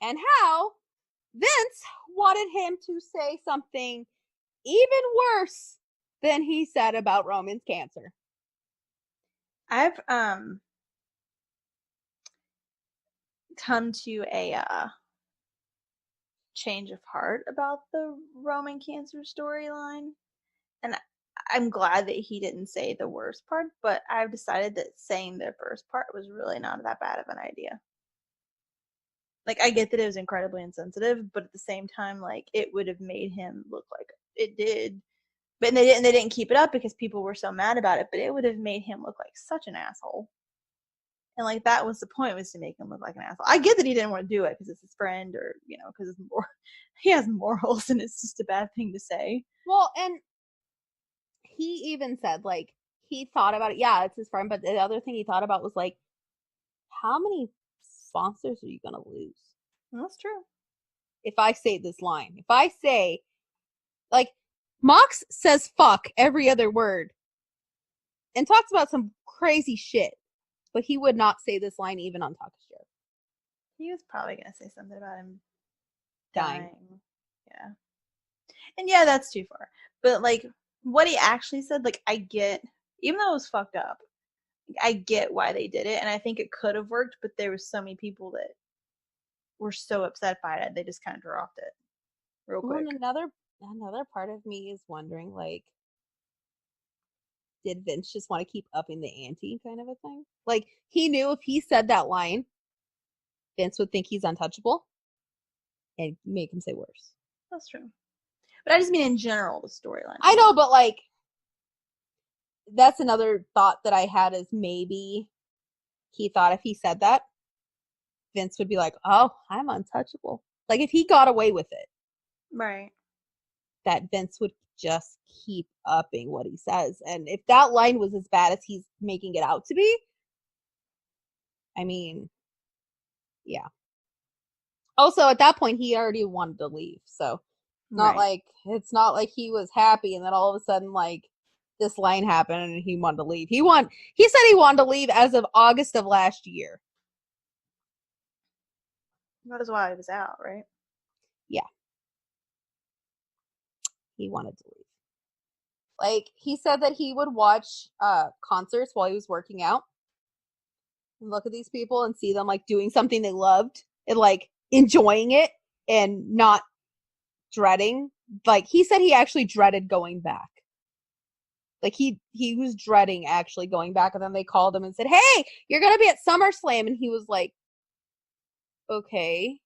and how Vince wanted him to say something even worse than he said about Roman's cancer. I've come to a change of heart about the Roman cancer storyline, and I'm glad that he didn't say the worst part, but I've decided that saying the first part was really not that bad of an idea. Like, I get that it was incredibly insensitive, but at the same time, like, it would have made him look like it did. But they didn't keep it up because people were so mad about it, but it would have made him look like such an asshole. And like, that was the point, was to make him look like an asshole. I get that he didn't want to do it because it's his friend, or because he has morals and it's just a bad thing to say. Well, and he even said, like, he thought about it. Yeah, it's his friend, but the other thing he thought about was like, how many sponsors are you gonna lose? Well, that's true. If I say this line, if I say, like, Mox says fuck every other word and talks about some crazy shit, but he would not say this line even on Talk Show. He was probably gonna say something about him dying. Yeah. And yeah, that's too far. But like, what he actually said, like, I get, even though it was fucked up, I get why they did it, and I think it could have worked, but there was so many people that were so upset by it, they just kind of dropped it real quick. And another part of me is wondering, like, did Vince just want to keep upping the ante kind of a thing? Like, he knew if he said that line, Vince would think he's untouchable and make him say worse. That's true. But I just mean in general, the storyline. I know, but like, that's another thought that I had, is maybe he thought if he said that, Vince would be like, oh, I'm untouchable. Like, if he got away with it. Right. That Vince would just keep upping what he says. And if that line was as bad as he's making it out to be, I mean, yeah. Also, at that point, he already wanted to leave. So, it's not like he was happy and then all of a sudden, like, this line happened and he wanted to leave. He said he wanted to leave as of August of last year. That is why he was out, right? Yeah. He wanted to leave. Like, he said that he would watch concerts while he was working out and look at these people and see them, like, doing something they loved and, like, enjoying it and not dreading. Like, he said he actually dreaded going back. Like, he was dreading actually going back, and then they called him and said, hey, you're going to be at SummerSlam. And he was like, okay.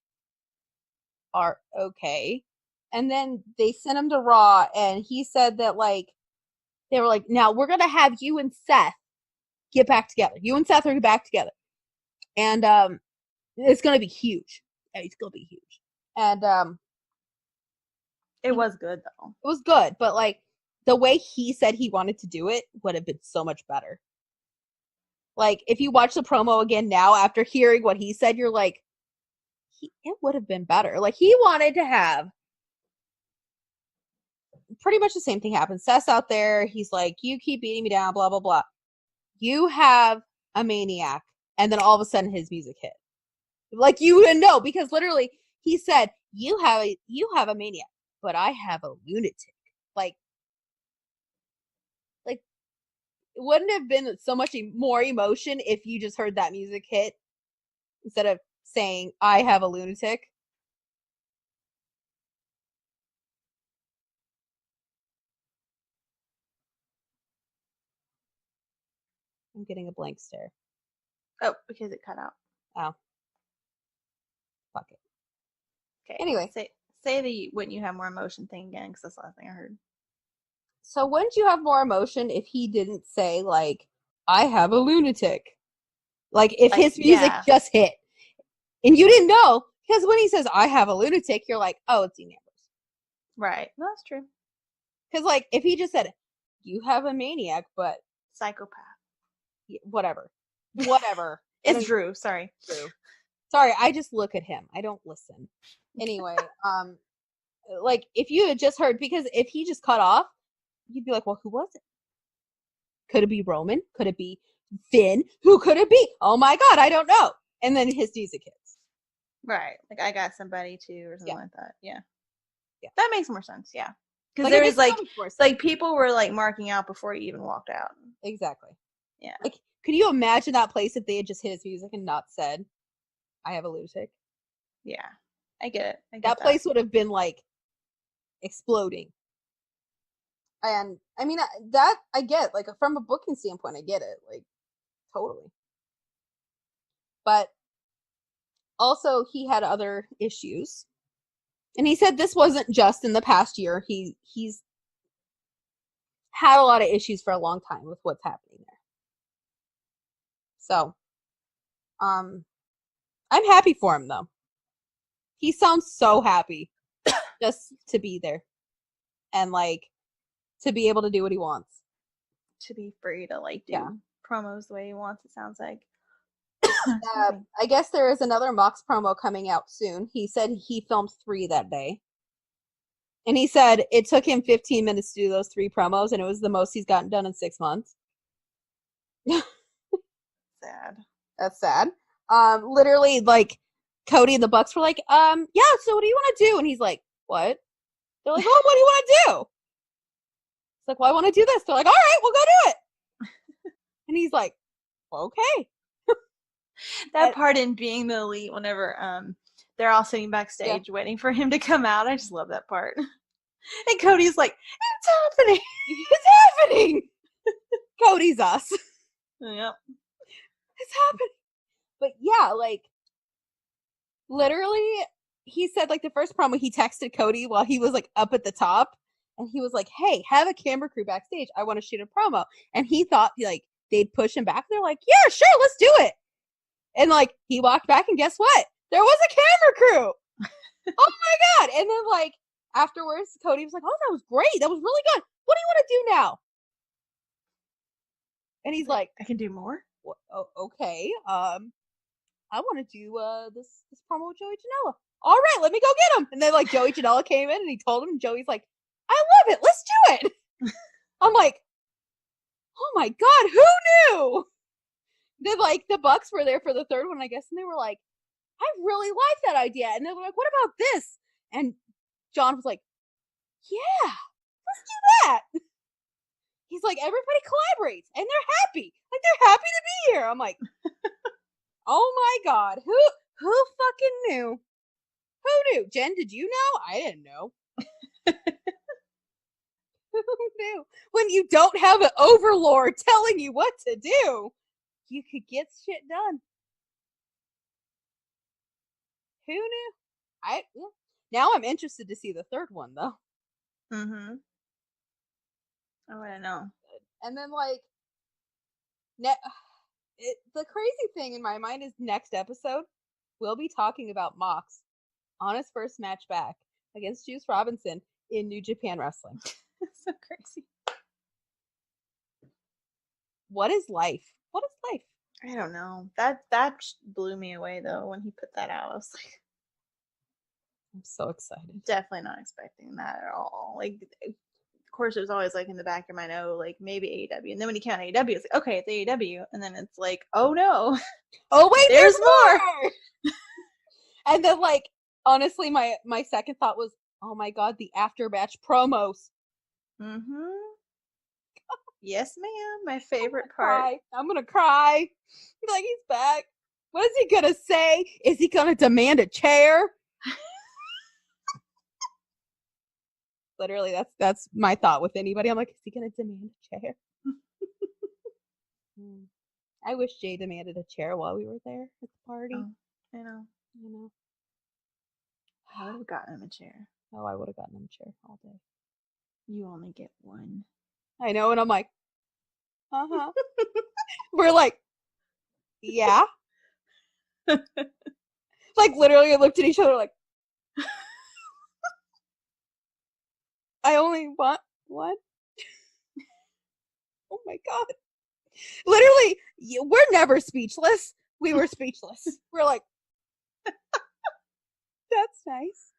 Okay. And then they sent him to Raw, and he said that, like, they were like, now we're going to have you and Seth get back together. You and Seth are back together. And it's going to be huge. It's going to be huge. And it was good, though. It was good, but, like, the way he said he wanted to do it would have been so much better. Like, if you watch the promo again now after hearing what he said, you're like, it would have been better. Like, he wanted to have pretty much the same thing happen. Seth's out there. He's like, you keep beating me down, blah, blah, blah. You have a maniac. And then all of a sudden his music hit. Like, you wouldn't know, because literally he said, you have a maniac. but I have a lunatic. Like, it wouldn't have been so much more emotion if you just heard that music hit instead of saying, I have a lunatic. I'm getting a blank stare. Oh, because it cut out. Oh. Fuck it. Okay. Anyway. Say the wouldn't you have more emotion thing again, because that's the last thing I heard. So wouldn't you have more emotion if he didn't say, like, I have a lunatic? Like, if his music just hit and you didn't know, because when he says, I have a lunatic, you're like, oh, it's Dean Ambrose. Right. No, that's true. Because, like, if he just said, you have a maniac, but psychopath. Whatever. It's Drew. Sorry. Drew. Sorry, I just look at him. I don't listen. Anyway, like, if you had just heard, because if he just cut off, you'd be like, well, who was it? Could it be Roman? Could it be Finn? Who could it be? Oh my God, I don't know. And then his music hits. Right. Like, I got somebody too, or something like that. Yeah. Yeah. That makes more sense. Yeah. Because Like, there was like people were like marking out before you even walked out. Exactly. Yeah. Like, could you imagine that place if they had just hit his music and not said, I have a lunatic? Yeah. I get it. That place would have been like exploding. And I mean, that I get, like, from a booking standpoint, I get it, like, totally. But also, he had other issues, and he said this wasn't just in the past year. He's had a lot of issues for a long time with what's happening there. So, I'm happy for him though. He sounds so happy just to be there and, like, to be able to do what he wants. To be free to, like, do promos the way he wants, it sounds like. I guess there is another Mox promo coming out soon. He said he filmed 3 that day. And he said it took him 15 minutes to do those 3 promos, and it was the most he's gotten done in 6 months. Sad. That's sad. Literally, like, Cody and the Bucks were like, yeah, so what do you want to do? And he's like, what? They're like, oh, what do you want to do? It's like, well, I want to do this. They're like, all right, we'll go do it. And he's like, well, okay. That part in Being the Elite, whenever they're all sitting backstage waiting for him to come out, I just love that part. And Cody's like, it's happening. It's happening. Cody's us. Yep. It's happening. But yeah, like, literally, he said, like, the first promo, he texted Cody while he was, like, up at the top, and he was like, hey, have a camera crew backstage. I want to shoot a promo. And he thought, like, they'd push him back. They're like, yeah, sure, let's do it. And, like, he walked back, and guess what? There was a camera crew. Oh my God. And then, like, afterwards, Cody was like, oh, that was great. That was really good. What do you want to do now? And he's like, I can do more? Oh, okay. I want to do this promo with Joey Janela. All right, let me go get him. And then, like, Joey Janela came in, and he told him, and Joey's like, I love it. Let's do it. I'm like, oh my God, who knew? Then, like, the Bucks were there for the third one, I guess, and they were like, I really like that idea. And they were like, what about this? And John was like, yeah, let's do that. He's like, everybody collaborates, and they're happy. Like, they're happy to be here. I'm like, oh my God, who fucking knew? Who knew? Jen, did you know? I didn't know. Who knew? When you don't have an overlord telling you what to do, you could get shit done. Who knew? Now I'm interested to see the third one, though. Mm-hmm. I want to know. And then, like, the crazy thing in my mind is next episode, we'll be talking about Mox on his first match back against Juice Robinson in New Japan Wrestling. So crazy. What is life? What is life? I don't know. That blew me away, though, when he put that out. I was like, I'm so excited. Definitely not expecting that at all. Like, of course, it was always, like, in the back of my mind, like, maybe AEW. And then when you count AEW, it's like, okay, it's AEW. And then it's like, oh, no. Oh, wait, there's more. And then, like, honestly, my second thought was, Oh my god, the after match promos. Mm-hmm. Yes, ma'am. My favorite part. I'm gonna cry. Like, he's back. What is he gonna say? Is he gonna demand a chair? Literally, that's my thought with anybody. I'm like, is he gonna demand a chair? I wish Jay demanded a chair while we were there at the party. Oh, I know. I would have gotten him a chair. Oh, I would have gotten him a chair all day. You only get one. I know, and I'm like, uh-huh. We're like, yeah. Like, literally, I looked at each other like, I only want one. Oh my god. Literally, we're never speechless. We were speechless. We're like, that's nice.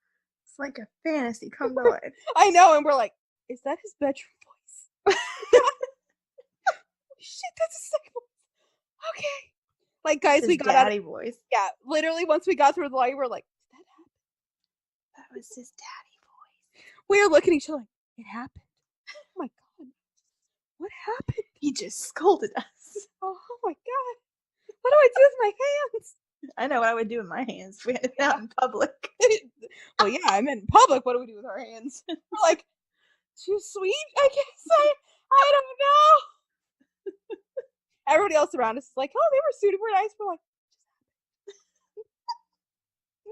It's like a fantasy come to life. I know, and we're like, is that his bedroom voice? Shit, that's his second voice. Okay. Like, guys, His we got daddy out. voice. Yeah, literally, once we got through the line, we're like, did that happen? That was his daddy voice. We were looking at each other like, it happened. Oh my god. What happened? He just scolded us. Oh my god. What do I do with my hands? I know what I would do with my hands if we had it out in public. Well, yeah, I'm in public. What do we do with our hands? We're like, too sweet, I guess. I don't know. Everybody else around us is like, oh, they were super nice. We're like,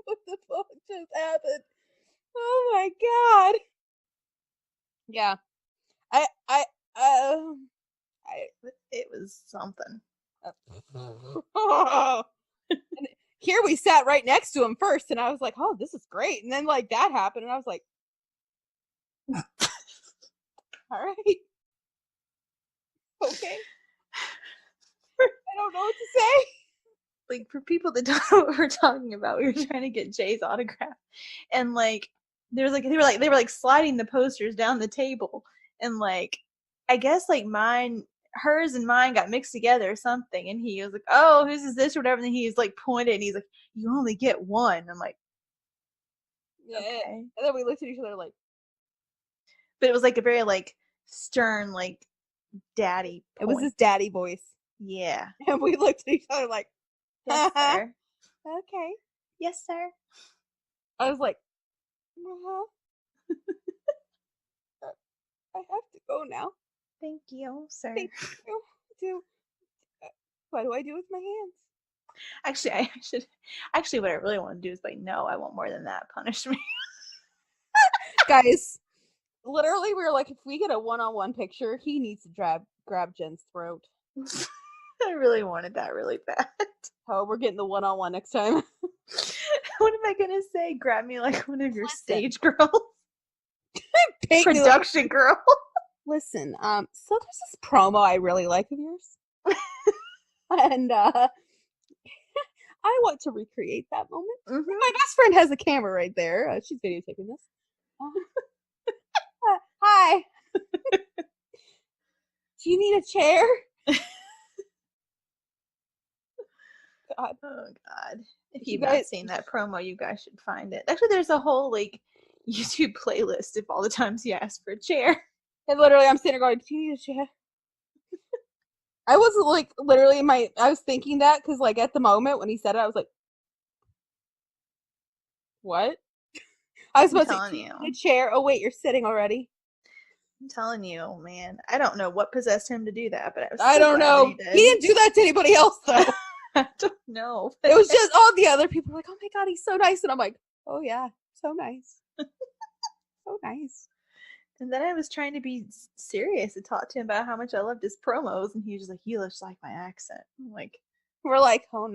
what the fuck just happened? Oh my god. Yeah. It was something. And here we sat right next to him first, and I was like, oh, this is great. And then, like, that happened, and I was like, all right. Okay. I don't know what to say. Like, for people that don't know what we're talking about, we were trying to get Jay's autograph, and like they were like sliding the posters down the table, and like I guess like hers and mine got mixed together or something, and he was like, oh, whose is this or whatever, and he's like pointed and he's like, you only get one. I'm like, Yeah. okay. And then we looked at each other like, But it was like a very like stern like daddy it was his daddy voice. Yeah. And we looked at each other like, Yes, sir. okay. Yes, sir. I was like, uh-huh. I have to go now. Thank you, sir. Thank you. What do I do with my hands? Actually, what I really want to do is like, no, I want more than that. Punish me. Guys, literally, we were like, if we get a one-on-one picture, he needs to grab Jen's throat. I really wanted that really bad. Oh, we're getting the one-on-one next time. What am I gonna say? Grab me like one of your stage girls. Production girl. Listen, so there's this promo I really like of yours. And I want to recreate that moment. Mm-hmm. My best friend has a camera right there. She's videotaping this. Hi. Do you need a chair? God. Oh God. If You you've guys- not seen that promo, you guys should find it. Actually, there's a whole like YouTube playlist of all the times he asked for a chair. And literally, I'm sitting there going, do you need a chair? I wasn't like, literally, I was thinking that because, like, at the moment when he said it, I was like, what? I was I'm supposed to telling say, you. a chair. Oh, wait, you're sitting already. I'm telling you, man. I don't know what possessed him to do that, but I don't know. He didn't do that to anybody else, though. I don't know. It was just all the other people like, oh my God, he's so nice. And I'm like, oh yeah, so nice. So nice. And then I was trying to be serious to talk to him about how much I loved his promos, and he was just like, you just like my accent. I'm like, We're like, oh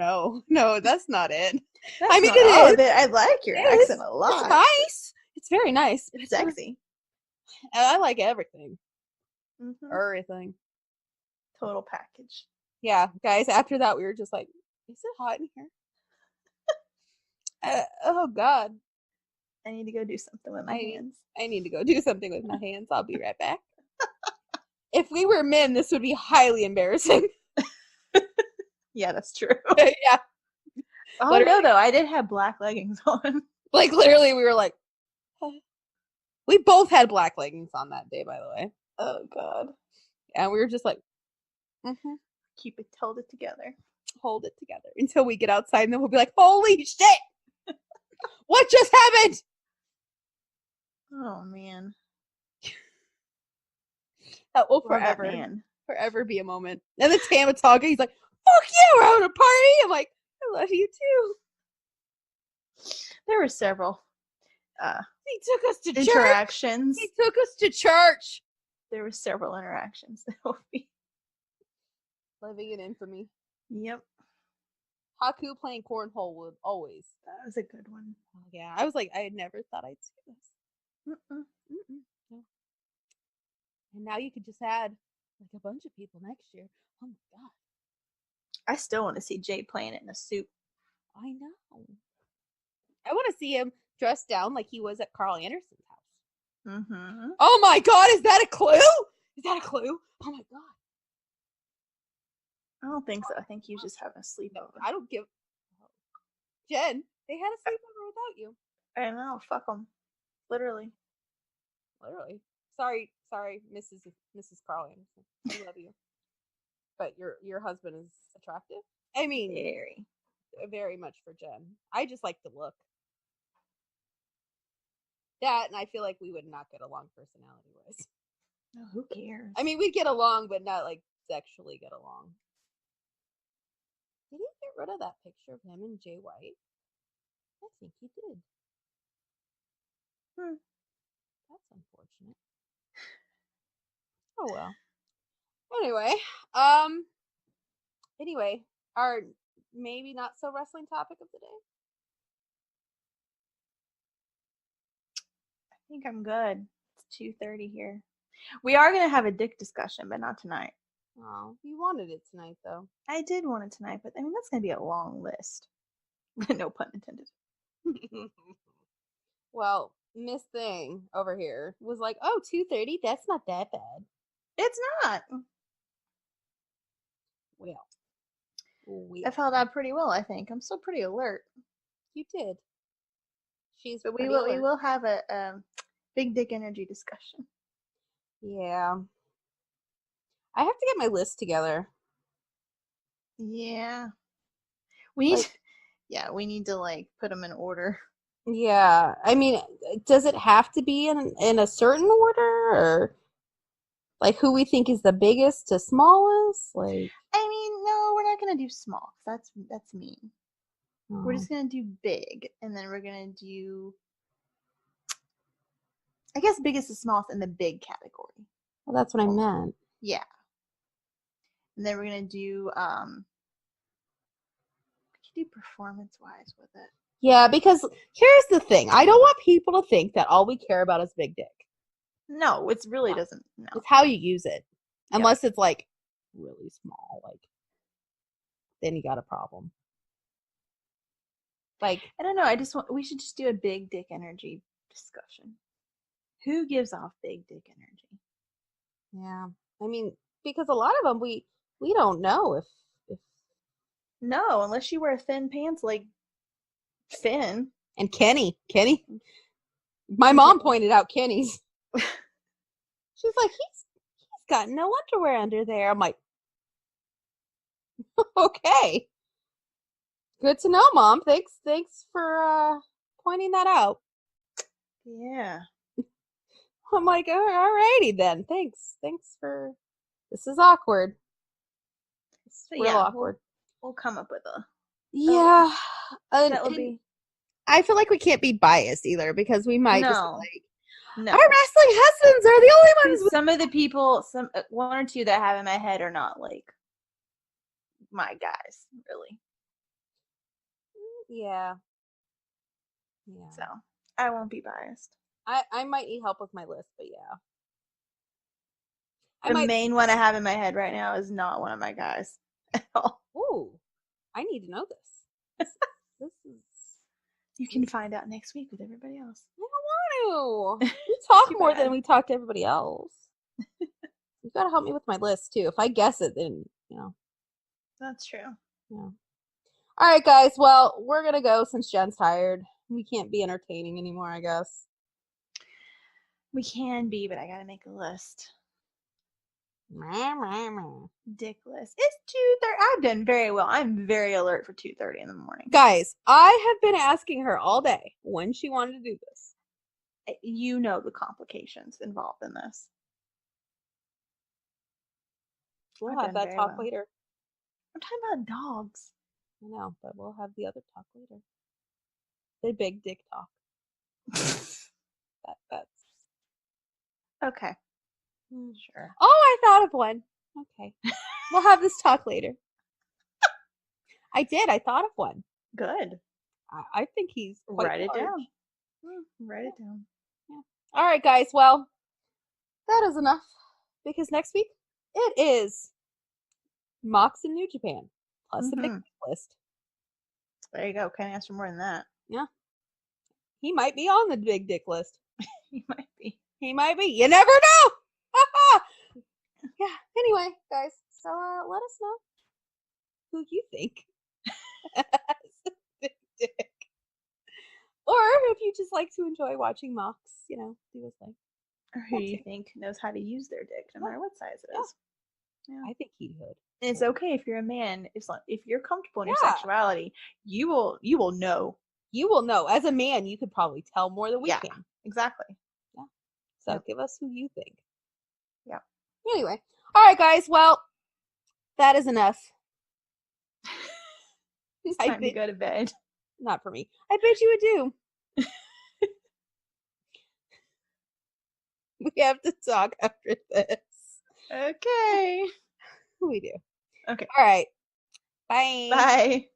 no, that's not it. that's I mean, not it all is. of it. I like your It is. accent a lot. It's nice. It's very nice. It's sexy. I like everything. Mm-hmm. Everything. Total package. Yeah, guys, after that, we were just like, is it hot in here? Oh God. I need to go do something with my hands. I need to go do something with my hands. I'll be right back. If we were men, this would be highly embarrassing. Yeah, that's true. Yeah. Oh Literally. no, though I did have black leggings on. Like literally, we were like, We both had black leggings on that day, by the way. Oh God. And we were just like, Hold it together. hold it together until we get outside, and then we'll be like, holy shit! What just happened? Oh man. That will Love that forever, man. forever be a moment. And then Tam would talk, and he's like, fuck yeah, we're having a party! I'm like, I love you too. There were several He took us to church. interactions. He took us to church. There were several interactions. That will be. Living in infamy. Yep. Haku playing cornhole would always. That was a good one. Oh, yeah, I was like, I had never thought I'd see this. Mm-mm. No. And now you could just add like a bunch of people next year. Oh my god. I still want to see Jay playing it in a suit. I know. I want to see him dressed down like he was at Carl Anderson's house. Mm-hmm. Oh my god, is that a clue? Is that a clue? Oh my god. I don't think so. I think you just have a sleepover. I don't give. Jen, they had a sleepover without you. I know. Fuck them. Literally. Literally. Sorry, Mrs. Carl Anderson. I love you. But your husband is attractive. I mean, very much for Jen. I just like the look. That, and I feel like we would not get along personality-wise. No, who cares? I mean, we'd get along, but not like sexually get along. Did he get rid of that picture of him and Jay White? I think he did. That's unfortunate. Oh well. Anyway, our maybe not so wrestling topic of the day. I think I'm good. It's 2:30 here. We are gonna have a dick discussion, but not tonight. Oh, you wanted it tonight though. I did want it tonight, but I mean that's gonna be a long list. No pun intended. Well, Miss Thing over here was like, "Oh, 2:30. That's not that bad." It's not. Well, I've held out pretty well, I think. I'm still pretty alert. You did. But we will have a big dick energy discussion. Yeah. I have to get my list together. Yeah. We need to like put them in order. Yeah. I mean, does it have to be in a certain order, or like who we think is the biggest to smallest? Like, I mean, no, we're not gonna do small. That's mean. oh. We're just gonna do big, and then we're gonna do, I guess, biggest to smallest in the big category. Well, that's what I meant. Yeah. And then we're gonna do do performance wise with it. Yeah, because here's the thing. I don't want people to think that all we care about is big dick. No, it really doesn't. No. It's how you use it. Unless it's like really small, like then you got a problem. Like, I don't know. We should just do a big dick energy discussion. Who gives off big dick energy? yeah. I mean, because a lot of them we don't know if No, unless you wear thin pants like Finn. And Kenny. My mom pointed out Kenny's. She's like, he's got no underwear under there. I'm like, okay. Good to know, Mom. Thanks for pointing that out. Yeah. I'm like, alrighty then. Thanks for. This is awkward. It's real awkward. We'll come up with a. Yeah. That would be. I feel like we can't be biased either, because we might just like. No. Our wrestling husbands are the only ones. Some of the people, one or two that I have in my head are not like my guys, really. Yeah. So I won't be biased. I might need help with my list, but yeah. The main one I have in my head right now is not one of my guys at all. Ooh, I need to know this. This is. You can find out next week with everybody else. I don't want to. We talk more than we talk to everybody else. You gotta help me with my list too. If I guess it, then That's true. Yeah. All right, guys. Well, we're gonna go since Jen's tired. We can't be entertaining anymore, I guess. We can be, but I gotta make a list. Dick list. It's 2:30. I've done very well. I'm very alert for 2:30 in the morning. Guys, I have been asking her all day when she wanted to do this. You know the complications involved in this. We'll I've have done that very talk well. later. I'm talking about dogs. I know, but we'll have the other talk later. The big dick talk. That's Okay. Sure. Oh, I thought of one. Okay. We'll have this talk later. I did. I thought of one. Good. I think he's quite Write it large. down. Write it down. Yeah. All right, guys. Well, that is enough because next week it is Mox in New Japan plus the big dick list. There you go. Can't ask for more than that. Yeah. He might be on the big dick list. He might be. He might be. You never know. Yeah. Anyway, guys, so let us know who you think has a big dick, or if you just like to enjoy watching Mox, do his thing. Or who do you think knows how to use their dick, no matter what size it is? Yeah. I think he would. And it's okay if you're a man. If you're comfortable in your sexuality, you will know. You will know. As a man, you could probably tell more than we can. Exactly. Yeah. So give us who you think. Yeah. Anyway. All right, guys. Well, that is enough. It's time to go to bed. Not for me. I bid you adieu. We have to talk after this. Okay. We do. Okay. All right. Bye. Bye.